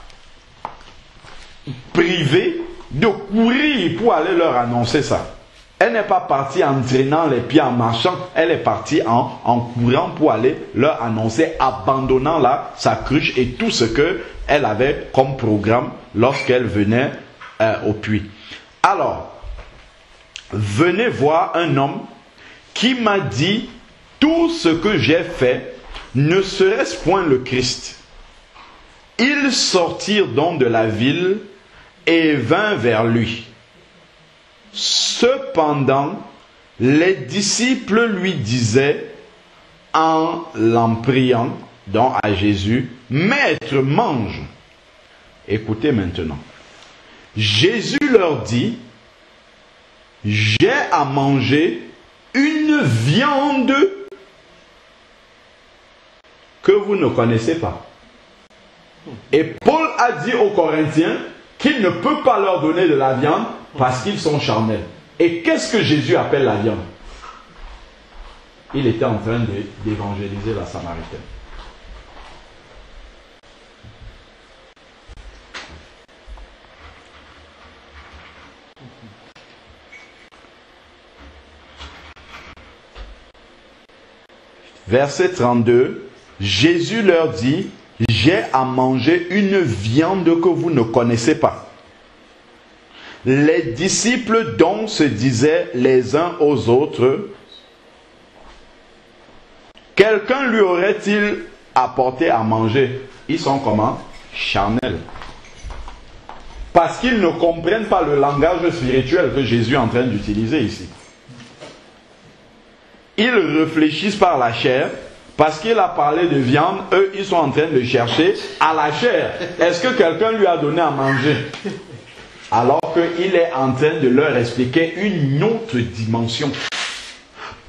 privée de courir pour aller leur annoncer ça. Elle n'est pas partie en traînant les pieds, en marchant. Elle est partie en courant pour aller leur annoncer, abandonnant là sa cruche et tout ce qu'elle avait comme programme lorsqu'elle venait au puits. Alors, venez voir un homme qui m'a dit: tout ce que j'ai fait, ne serait-ce point le Christ? Ils sortirent donc de la ville et vinrent vers lui. Cependant, les disciples lui disaient, en l'en priant, donc à Jésus: Maître, mange. Écoutez maintenant. Jésus leur dit: j'ai à manger une viande que vous ne connaissez pas. Et Paul a dit aux Corinthiens qu'il ne peut pas leur donner de la viande parce qu'ils sont charnels. Et qu'est-ce que Jésus appelle la viande? Il était en train d'évangéliser la Samaritaine. Verset 32, Jésus leur dit: j'ai à manger une viande que vous ne connaissez pas. Les disciples donc se disaient les uns aux autres: quelqu'un lui aurait-il apporté à manger? Ils sont comment? Charnels. Parce qu'ils ne comprennent pas le langage spirituel que Jésus est en train d'utiliser ici. Ils réfléchissent par la chair, parce qu'il a parlé de viande, eux ils sont en train de chercher à la chair. Est-ce que quelqu'un lui a donné à manger? Alors qu'il est en train de leur expliquer une autre dimension.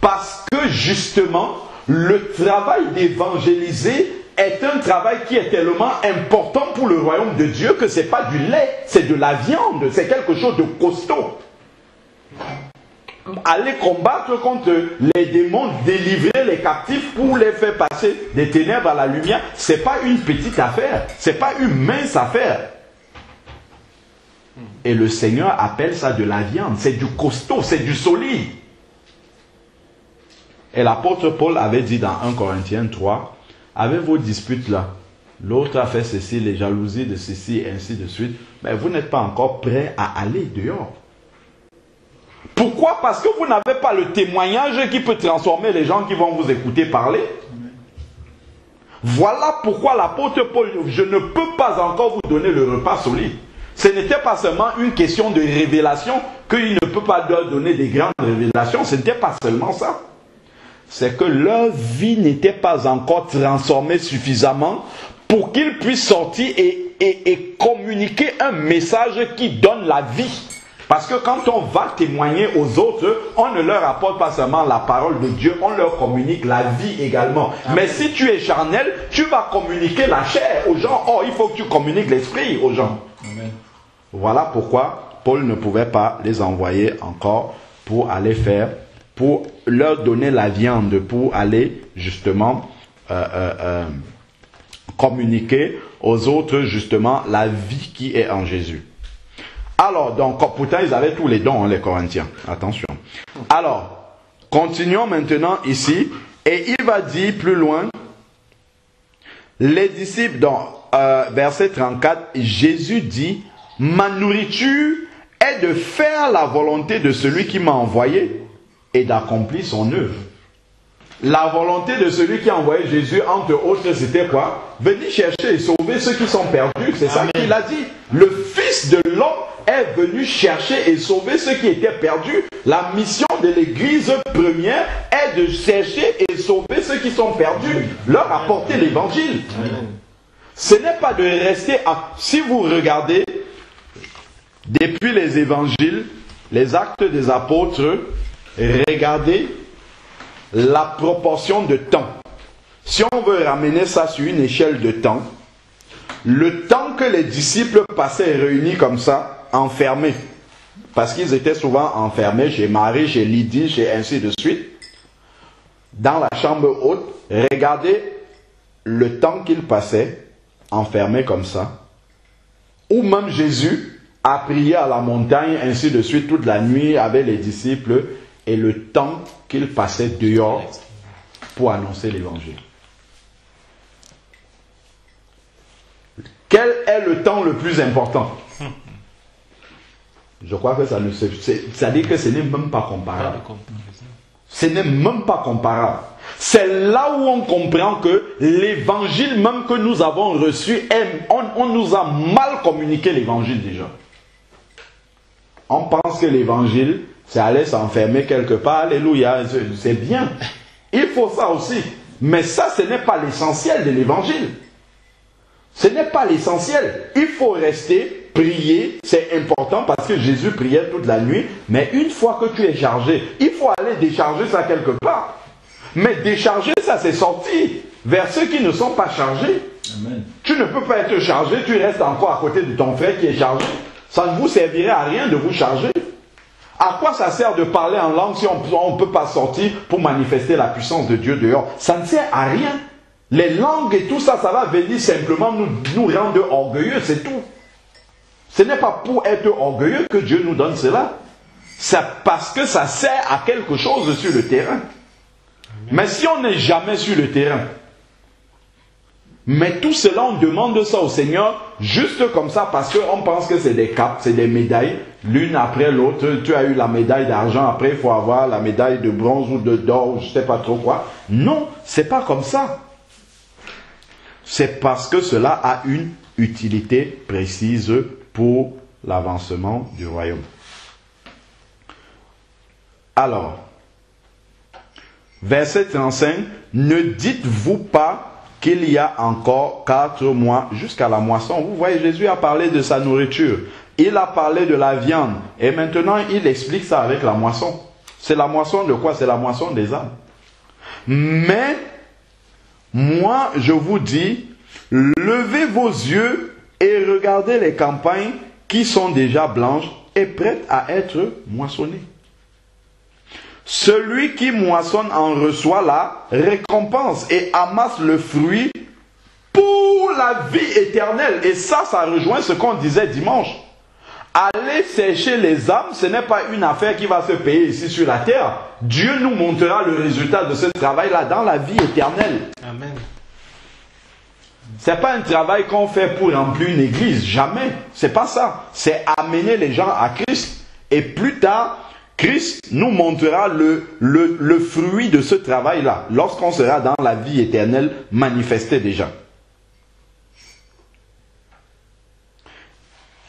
Parce que justement, le travail d'évangéliser est un travail qui est tellement important pour le royaume de Dieu que ce n'est pas du lait, c'est de la viande, c'est quelque chose de costaud. Aller combattre contre les démons, délivrer les captifs pour les faire passer des ténèbres à la lumière, ce n'est pas une petite affaire, ce n'est pas une mince affaire. Et le Seigneur appelle ça de la viande, c'est du costaud, c'est du solide. Et l'apôtre Paul avait dit dans 1 Corinthiens 3, avec vos disputes là, l'autre a fait ceci, les jalousies de ceci, et ainsi de suite, mais vous n'êtes pas encore prêts à aller dehors. Pourquoi? Parce que vous n'avez pas le témoignage qui peut transformer les gens qui vont vous écouter parler. Voilà pourquoi l'apôtre Paul, je ne peux pas encore vous donner le repas solide. Ce n'était pas seulement une question de révélation, qu'il ne peut pas leur donner des grandes révélations, ce n'était pas seulement ça. C'est que leur vie n'était pas encore transformée suffisamment pour qu'ils puissent sortir et communiquer un message qui donne la vie. Parce que quand on va témoigner aux autres, on ne leur apporte pas seulement la parole de Dieu, on leur communique la vie également. Amen. Mais si tu es charnel, tu vas communiquer la chair aux gens. Oh, il faut que tu communiques l'esprit aux gens. Amen. Voilà pourquoi Paul ne pouvait pas les envoyer encore pour aller faire, pour leur donner la viande, pour aller justement communiquer aux autres justement la vie qui est en Jésus. Alors, donc, pourtant, ils avaient tous les dons, hein, les Corinthiens. Attention. Alors, continuons maintenant ici. Et il va dire plus loin, les disciples, dans verset 34, Jésus dit, ma nourriture est de faire la volonté de celui qui m'a envoyé et d'accomplir son œuvre. La volonté de celui qui a envoyé Jésus, entre autres, c'était quoi? Venir chercher et sauver ceux qui sont perdus. C'est ça qu'il a dit. Le Fils de l'homme est venu chercher et sauver ceux qui étaient perdus. La mission de l'Église première est de chercher et sauver ceux qui sont perdus, leur apporter l'Évangile. Ce n'est pas de rester à... Si vous regardez, depuis les évangiles, les actes des apôtres, regardez la proportion de temps. Si on veut ramener ça sur une échelle de temps, le temps que les disciples passaient réunis comme ça, enfermés, parce qu'ils étaient souvent enfermés chez Marie, chez Lydie, chez ainsi de suite, dans la chambre haute, regardez le temps qu'ils passaient enfermés comme ça, ou même Jésus a prié à la montagne, ainsi de suite, toute la nuit avec les disciples, et le temps qu'il passait dehors pour annoncer l'évangile. Quel est le temps le plus important? Je crois que ça dit que ce n'est même pas comparable. Ce n'est même pas comparable. C'est là où on comprend que l'évangile même que nous avons reçu, on nous a mal communiqué l'évangile déjà. On pense que l'évangile, c'est aller s'enfermer quelque part, alléluia, c'est bien. Il faut ça aussi. Mais ça, ce n'est pas l'essentiel de l'évangile. Ce n'est pas l'essentiel. Il faut rester, prier, c'est important parce que Jésus priait toute la nuit. Mais une fois que tu es chargé, il faut aller décharger ça quelque part. Mais décharger ça, c'est sortir vers ceux qui ne sont pas chargés. Amen. Tu ne peux pas être chargé, tu restes encore à côté de ton frère qui est chargé. Ça ne vous servirait à rien de vous charger. À quoi ça sert de parler en langue si on ne peut pas sortir pour manifester la puissance de Dieu dehors? Ça ne sert à rien. Les langues et tout ça, ça va venir simplement nous rendre orgueilleux, c'est tout. Ce n'est pas pour être orgueilleux que Dieu nous donne cela. C'est parce que ça sert à quelque chose sur le terrain. Mais si on n'est jamais sur le terrain, mais tout cela, on demande ça au Seigneur, juste comme ça, parce qu'on pense que c'est des capes, c'est des médailles, l'une après l'autre. Tu as eu la médaille d'argent, après il faut avoir la médaille de bronze ou d'or, ou je ne sais pas trop quoi. Non, c'est pas comme ça. C'est parce que cela a une utilité précise pour l'avancement du royaume. Alors, verset 35, ne dites-vous pas qu'il y a encore 4 mois jusqu'à la moisson. Vous voyez, Jésus a parlé de sa nourriture. Il a parlé de la viande. Et maintenant, il explique ça avec la moisson. C'est la moisson de quoi? C'est la moisson des âmes. Mais, moi, je vous dis, levez vos yeux et regardez les campagnes qui sont déjà blanches et prêtes à être moissonnées. Celui qui moissonne en reçoit la récompense et amasse le fruit pour la vie éternelle. Et ça rejoint ce qu'on disait dimanche. Aller sécher les âmes, ce n'est pas une affaire qui va se payer ici sur la terre. Dieu nous montrera le résultat de ce travail-là dans la vie éternelle. Amen. Ce n'est pas un travail qu'on fait pour remplir une église, jamais. C'est pas ça. C'est amener les gens à Christ. Et plus tard, Christ nous montrera le fruit de ce travail-là, lorsqu'on sera dans la vie éternelle manifestée déjà.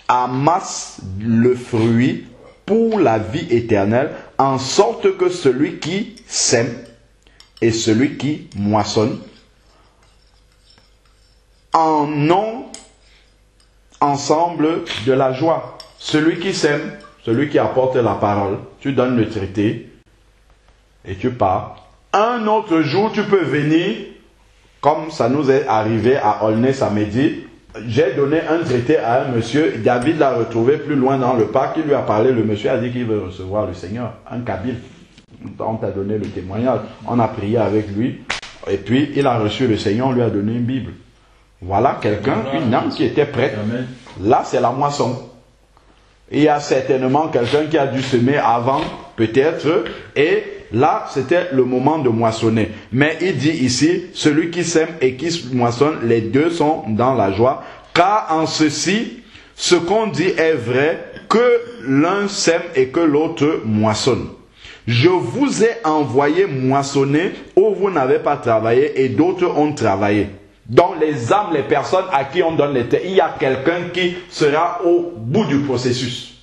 Amasse le fruit pour la vie éternelle, en sorte que celui qui sème et celui qui moissonne en ont ensemble de la joie. Celui qui sème, celui qui apporte la parole, tu donnes le traité et tu pars. Un autre jour, tu peux venir, comme ça nous est arrivé à Aulnay samedi. J'ai donné un traité à un monsieur, David l'a retrouvé plus loin dans le parc, il lui a parlé, le monsieur a dit qu'il veut recevoir le Seigneur, un Kabyle. On t'a donné le témoignage, on a prié avec lui, et puis il a reçu le Seigneur, on lui a donné une Bible. Voilà quelqu'un, une âme qui était prête. Là, c'est la moisson. Il y a certainement quelqu'un qui a dû semer avant, peut-être, et là, c'était le moment de moissonner. Mais il dit ici, celui qui sème et qui moissonne, les deux sont dans la joie. Car en ceci, ce qu'on dit est vrai, que l'un sème et que l'autre moissonne. Je vous ai envoyé moissonner où vous n'avez pas travaillé et d'autres ont travaillé. Donc les âmes, les personnes à qui on donne les terres, il y a quelqu'un qui sera au bout du processus.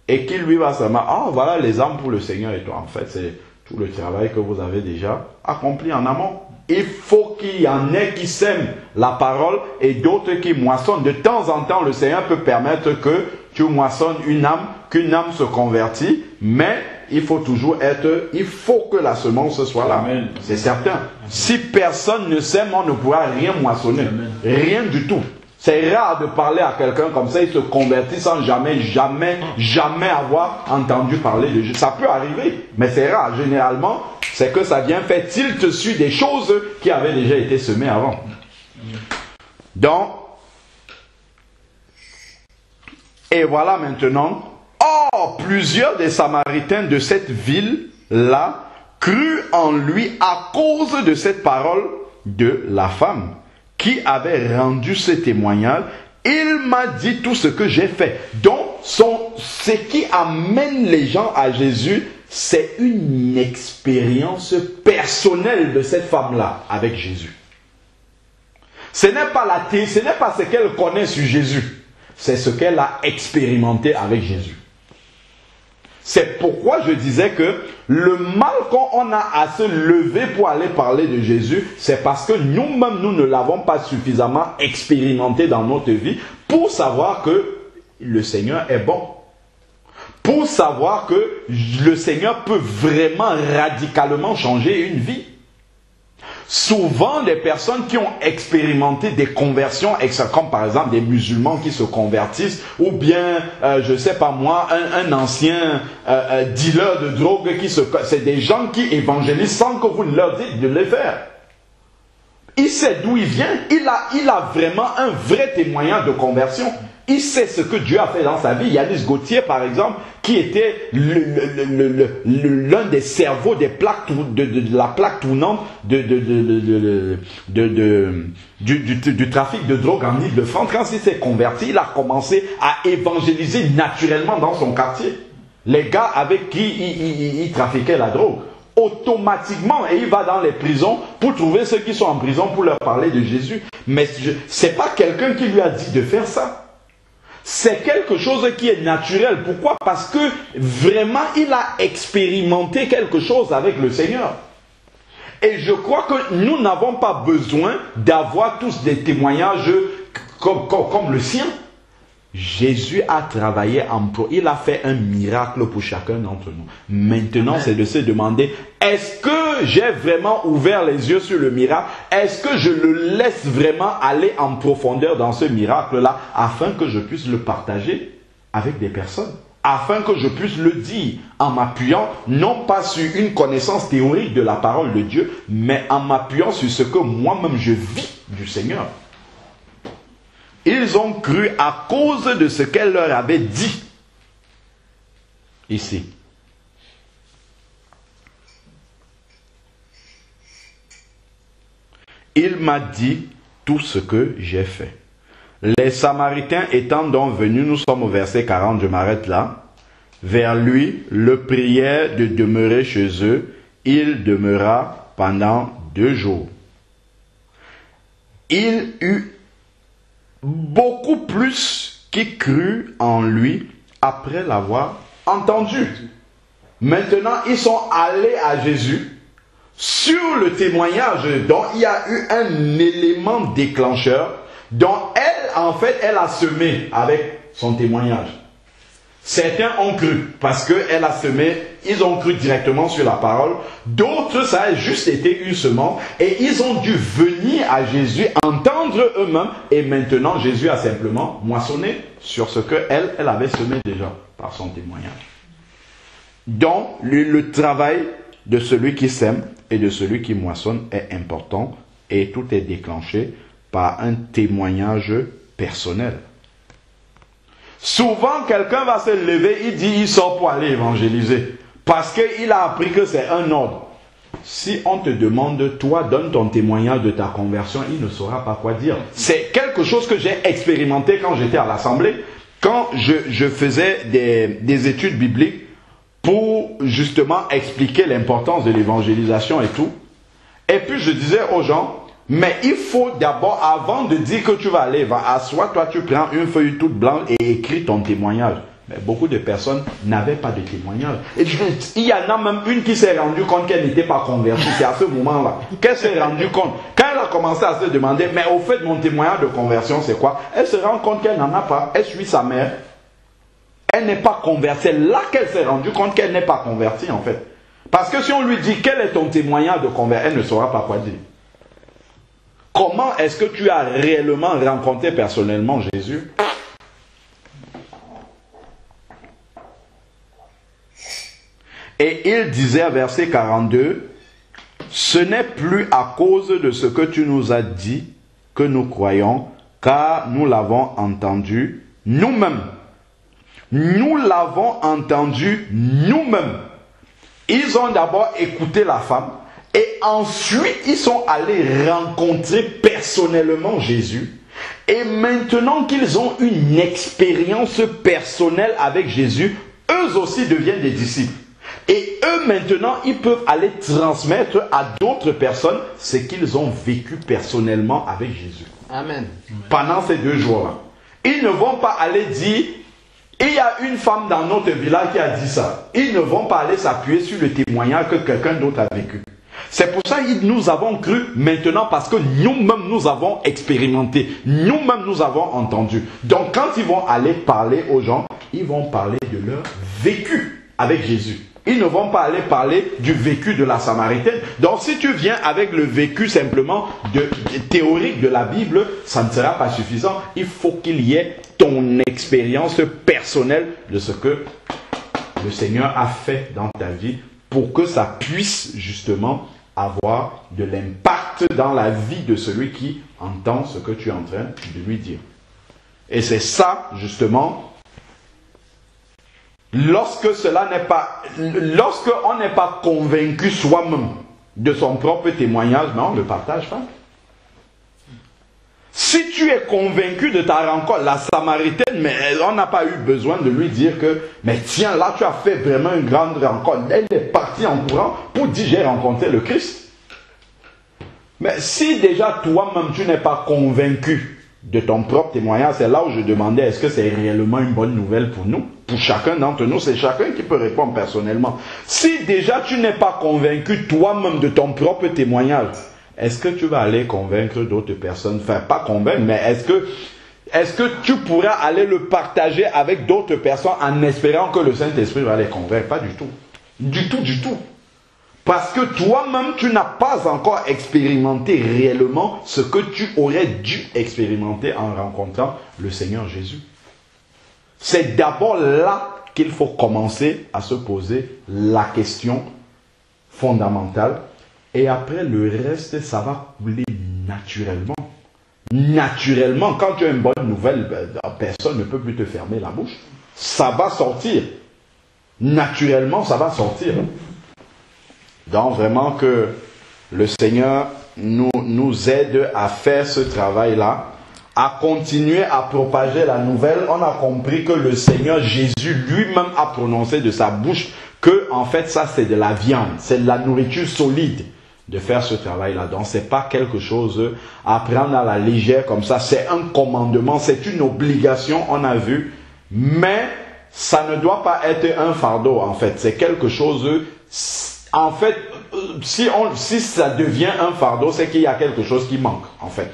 Et qui lui va se dire, ah voilà les âmes pour le Seigneur et toi. En fait, c'est tout le travail que vous avez déjà accompli en amont. Il faut qu'il y en ait qui sèment la parole et d'autres qui moissonnent. De temps en temps, le Seigneur peut permettre que tu moissonnes une âme, qu'une âme se convertit, mais il faut toujours être, il faut que la semence soit là. C'est certain. Si personne ne sème, on ne pourra rien moissonner. Amen. Rien du tout. C'est rare de parler à quelqu'un comme ça, il se convertit sans jamais avoir entendu parler de Dieu. Ça peut arriver, mais c'est rare. Généralement, c'est que ça vient faire tilt sur des choses qui avaient déjà été semées avant. Donc, et voilà maintenant, or, plusieurs des Samaritains de cette ville-là crurent en lui à cause de cette parole de la femme qui avait rendu ce témoignage. Il m'a dit tout ce que j'ai fait. Donc, ce qui amène les gens à Jésus, c'est une expérience personnelle de cette femme-là avec Jésus. Ce n'est pas ce qu'elle connaît sur Jésus, c'est ce qu'elle a expérimenté avec Jésus. C'est pourquoi je disais que le mal qu'on a à se lever pour aller parler de Jésus, c'est parce que nous-mêmes, nous ne l'avons pas suffisamment expérimenté dans notre vie pour savoir que le Seigneur est bon. Pour savoir que le Seigneur peut vraiment radicalement changer une vie. Souvent, les personnes qui ont expérimenté des conversions, comme par exemple des musulmans qui se convertissent, ou bien, je ne sais pas moi, un ancien dealer de drogue, c'est des gens qui évangélisent sans que vous ne leur dites de le faire. Il sait d'où il vient, il a vraiment un vrai témoignage de conversion. Il sait ce que Dieu a fait dans sa vie. Yanis Gauthier, par exemple, qui était l'un des cerveaux des plaques, de la plaque tournante du trafic de drogue en Île-de-France. Quand il s'est converti, il a commencé à évangéliser naturellement dans son quartier. Les gars avec qui il trafiquait la drogue. Automatiquement, et il va dans les prisons pour trouver ceux qui sont en prison pour leur parler de Jésus. Mais ce n'est pas quelqu'un qui lui a dit de faire ça. C'est quelque chose qui est naturel. Pourquoi? Parce que vraiment, il a expérimenté quelque chose avec le Seigneur. Et je crois que nous n'avons pas besoin d'avoir tous des témoignages comme le sien. Jésus a travaillé il a fait un miracle pour chacun d'entre nous. Maintenant, c'est de se demander, est-ce que j'ai vraiment ouvert les yeux sur le miracle? Est-ce que je le laisse vraiment aller en profondeur dans ce miracle-là, afin que je puisse le partager avec des personnes? Afin que je puisse le dire en m'appuyant, non pas sur une connaissance théorique de la parole de Dieu, mais en m'appuyant sur ce que moi-même je vis du Seigneur. Ils ont cru à cause de ce qu'elle leur avait dit. Ici. Il m'a dit tout ce que j'ai fait. Les Samaritains étant donc venus, nous sommes au verset 40, je m'arrête là, vers lui, le prièrent de demeurer chez eux. Il demeura pendant 2 jours. Il eut beaucoup plus qui crut en lui après l'avoir entendu. Maintenant, ils sont allés à Jésus sur le témoignage dont il y a eu un élément déclencheur dont elle, en fait, elle a semé avec son témoignage. Certains ont cru parce qu'elle a semé, ils ont cru directement sur la parole. D'autres, ça a juste été une semence et ils ont dû venir à Jésus, entendre eux-mêmes et maintenant Jésus a simplement moissonné sur ce qu'elle avait semé déjà par son témoignage. Donc, le travail de celui qui sème et de celui qui moissonne est important et tout est déclenché par un témoignage personnel. Souvent, quelqu'un va se lever, il sort pour aller évangéliser. Parce qu'il a appris que c'est un ordre. Si on te demande, toi, donne ton témoignage de ta conversion, il ne saura pas quoi dire. C'est quelque chose que j'ai expérimenté quand j'étais à l'Assemblée, quand je faisais des études bibliques pour justement expliquer l'importance de l'évangélisation et tout. Et puis je disais aux gens, mais il faut d'abord, avant de dire que tu vas aller, assois-toi, tu prends une feuille toute blanche et écris ton témoignage. Mais beaucoup de personnes n'avaient pas de témoignage. Et il y en a même une qui s'est rendue compte qu'elle n'était pas convertie. C'est à ce moment-là qu'elle s'est rendue compte. Quand elle a commencé à se demander, mais au fait, mon témoignage de conversion, c'est quoi? Elle se rend compte qu'elle n'en a pas. Elle suit sa mère. Elle n'est pas convertie. C'est là qu'elle s'est rendue compte qu'elle n'est pas convertie, en fait. Parce que si on lui dit, quel est ton témoignage de conversion, elle ne saura pas quoi dire. Comment est-ce que tu as réellement rencontré personnellement Jésus? Et il disait, verset 42, « Ce n'est plus à cause de ce que tu nous as dit que nous croyons, car nous l'avons entendu nous-mêmes. » Nous l'avons entendu nous-mêmes. Ils ont d'abord écouté la femme et ensuite ils sont allés rencontrer personnellement Jésus. Et maintenant qu'ils ont une expérience personnelle avec Jésus, eux aussi deviennent des disciples. Et eux maintenant, ils peuvent aller transmettre à d'autres personnes ce qu'ils ont vécu personnellement avec Jésus. Amen. Pendant ces 2 jours-là. Ils ne vont pas aller dire... Il y a une femme dans notre village qui a dit ça. Ils ne vont pas aller s'appuyer sur le témoignage que quelqu'un d'autre a vécu. C'est pour ça que nous avons cru maintenant parce que nous-mêmes nous avons expérimenté. Nous-mêmes nous avons entendu. Donc quand ils vont aller parler aux gens, ils vont parler de leur vécu avec Jésus. Ils ne vont pas aller parler du vécu de la Samaritaine. Donc si tu viens avec le vécu simplement théorique de la Bible, ça ne sera pas suffisant. Il faut qu'il y ait ton expérience personnelle de ce que le Seigneur a fait dans ta vie pour que ça puisse justement avoir de l'impact dans la vie de celui qui entend ce que tu es en train de lui dire. Et c'est ça justement... Lorsque on n'est pas convaincu soi-même de son propre témoignage, mais on ne le partage pas. Si tu es convaincu de ta rencontre, la Samaritaine, mais on n'a pas eu besoin de lui dire que, mais tiens, là tu as fait vraiment une grande rencontre. Elle est partie en courant pour dire j'ai rencontré le Christ. Mais si déjà toi-même tu n'es pas convaincu de ton propre témoignage, c'est là où je demandais, est-ce que c'est réellement une bonne nouvelle pour nous? Pour chacun d'entre nous, c'est chacun qui peut répondre personnellement. Si déjà tu n'es pas convaincu toi-même de ton propre témoignage, est-ce que tu vas aller convaincre d'autres personnes? Enfin, pas convaincre, mais est-ce que tu pourras aller le partager avec d'autres personnes en espérant que le Saint-Esprit va les convaincre? Pas du tout. Du tout, du tout. Parce que toi-même, tu n'as pas encore expérimenté réellement ce que tu aurais dû expérimenter en rencontrant le Seigneur Jésus. C'est d'abord là qu'il faut commencer à se poser la question fondamentale. Et après, le reste, ça va couler naturellement. naturellement, quand tu as une bonne nouvelle, personne ne peut plus te fermer la bouche. Ça va sortir. Naturellement, ça va sortir. Donc vraiment que le Seigneur nous aide à faire ce travail-là, à continuer à propager la nouvelle. On a compris que le Seigneur Jésus lui-même a prononcé de sa bouche que en fait ça c'est de la viande, c'est de la nourriture solide de faire ce travail-là. Donc c'est pas quelque chose à prendre à la légère comme ça, c'est un commandement, c'est une obligation, on a vu, mais ça ne doit pas être un fardeau en fait, c'est quelque chose, en fait, si ça devient un fardeau, c'est qu'il y a quelque chose qui manque en fait.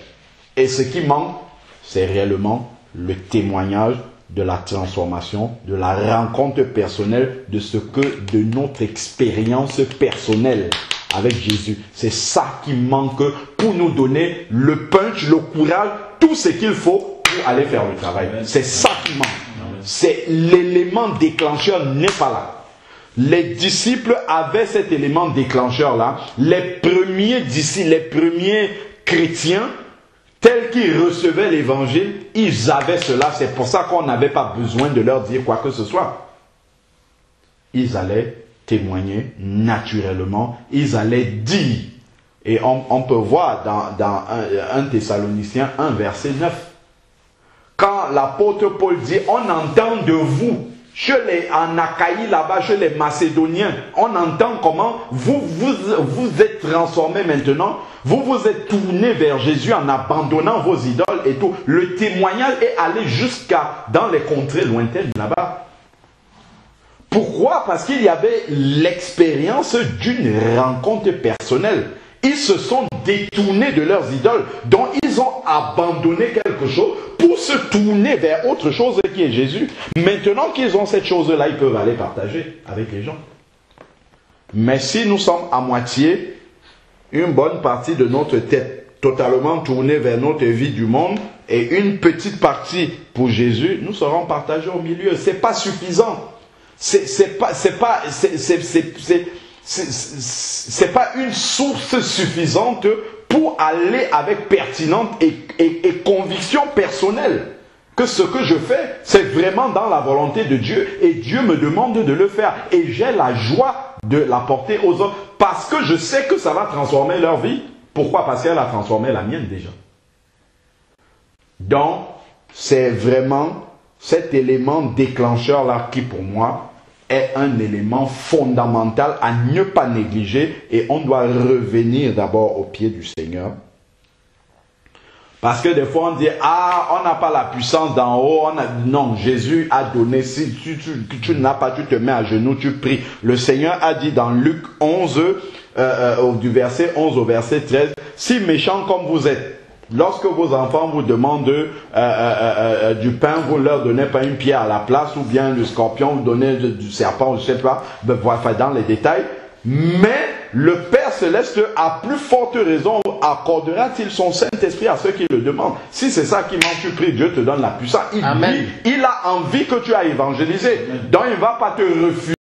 Et ce qui manque, c'est réellement le témoignage de la transformation, de la rencontre personnelle, de notre expérience personnelle avec Jésus. C'est ça qui manque pour nous donner le punch, le courage, tout ce qu'il faut pour aller faire le travail. C'est ça qui manque. C'est l'élément déclencheur n'est pas là. Les disciples avaient cet élément déclencheur-là. Les premiers disciples, les premiers chrétiens, tels qu'ils recevaient l'évangile, ils avaient cela. C'est pour ça qu'on n'avait pas besoin de leur dire quoi que ce soit. Ils allaient témoigner naturellement. Ils allaient dire. Et on peut voir dans 1 Thessaloniciens 1 verset 9. Quand l'apôtre Paul dit, on entend de vous, en Achaïe là-bas, chez les Macédoniens, on entend comment vous êtes transformés maintenant, vous vous êtes tournés vers Jésus en abandonnant vos idoles et tout. Le témoignage est allé jusqu'à dans les contrées lointaines là-bas. Pourquoi? Parce qu'il y avait l'expérience d'une rencontre personnelle. Ils se sont détournés de leurs idoles, donc ils ont abandonné quelque chose pour se tourner vers autre chose qui est Jésus. Maintenant qu'ils ont cette chose-là, ils peuvent aller partager avec les gens. Mais si nous sommes à moitié, une bonne partie de notre tête totalement tournée vers notre vie du monde et une petite partie pour Jésus, nous serons partagés au milieu. C'est pas suffisant. C'est pas une source suffisante pour aller avec pertinence et conviction personnelle que ce que je fais, c'est vraiment dans la volonté de Dieu et Dieu me demande de le faire et j'ai la joie de l'apporter aux autres parce que je sais que ça va transformer leur vie. Pourquoi? Parce qu'elle a transformé la mienne déjà. Donc, c'est vraiment cet élément déclencheur-là qui pour moi est un élément fondamental à ne pas négliger et on doit revenir d'abord au pied du Seigneur. Parce que des fois on dit, on n'a pas la puissance d'en haut, non, Jésus a donné, si tu n'as pas, tu te mets à genoux, tu pries. Le Seigneur a dit dans Luc 11, du verset 11 au verset 13, si méchants comme vous êtes, lorsque vos enfants vous demandent du pain, vous ne leur donnez pas une pierre à la place, ou bien le scorpion, vous donnez du serpent, je ne sais pas, dans les détails. Mais le Père Céleste, à plus forte raison, accordera-t-il son Saint-Esprit à ceux qui le demandent. Si c'est ça qui manque, tu pries, Dieu te donne la puissance. Il a envie que tu ailles évangéliser. Donc il ne va pas te refuser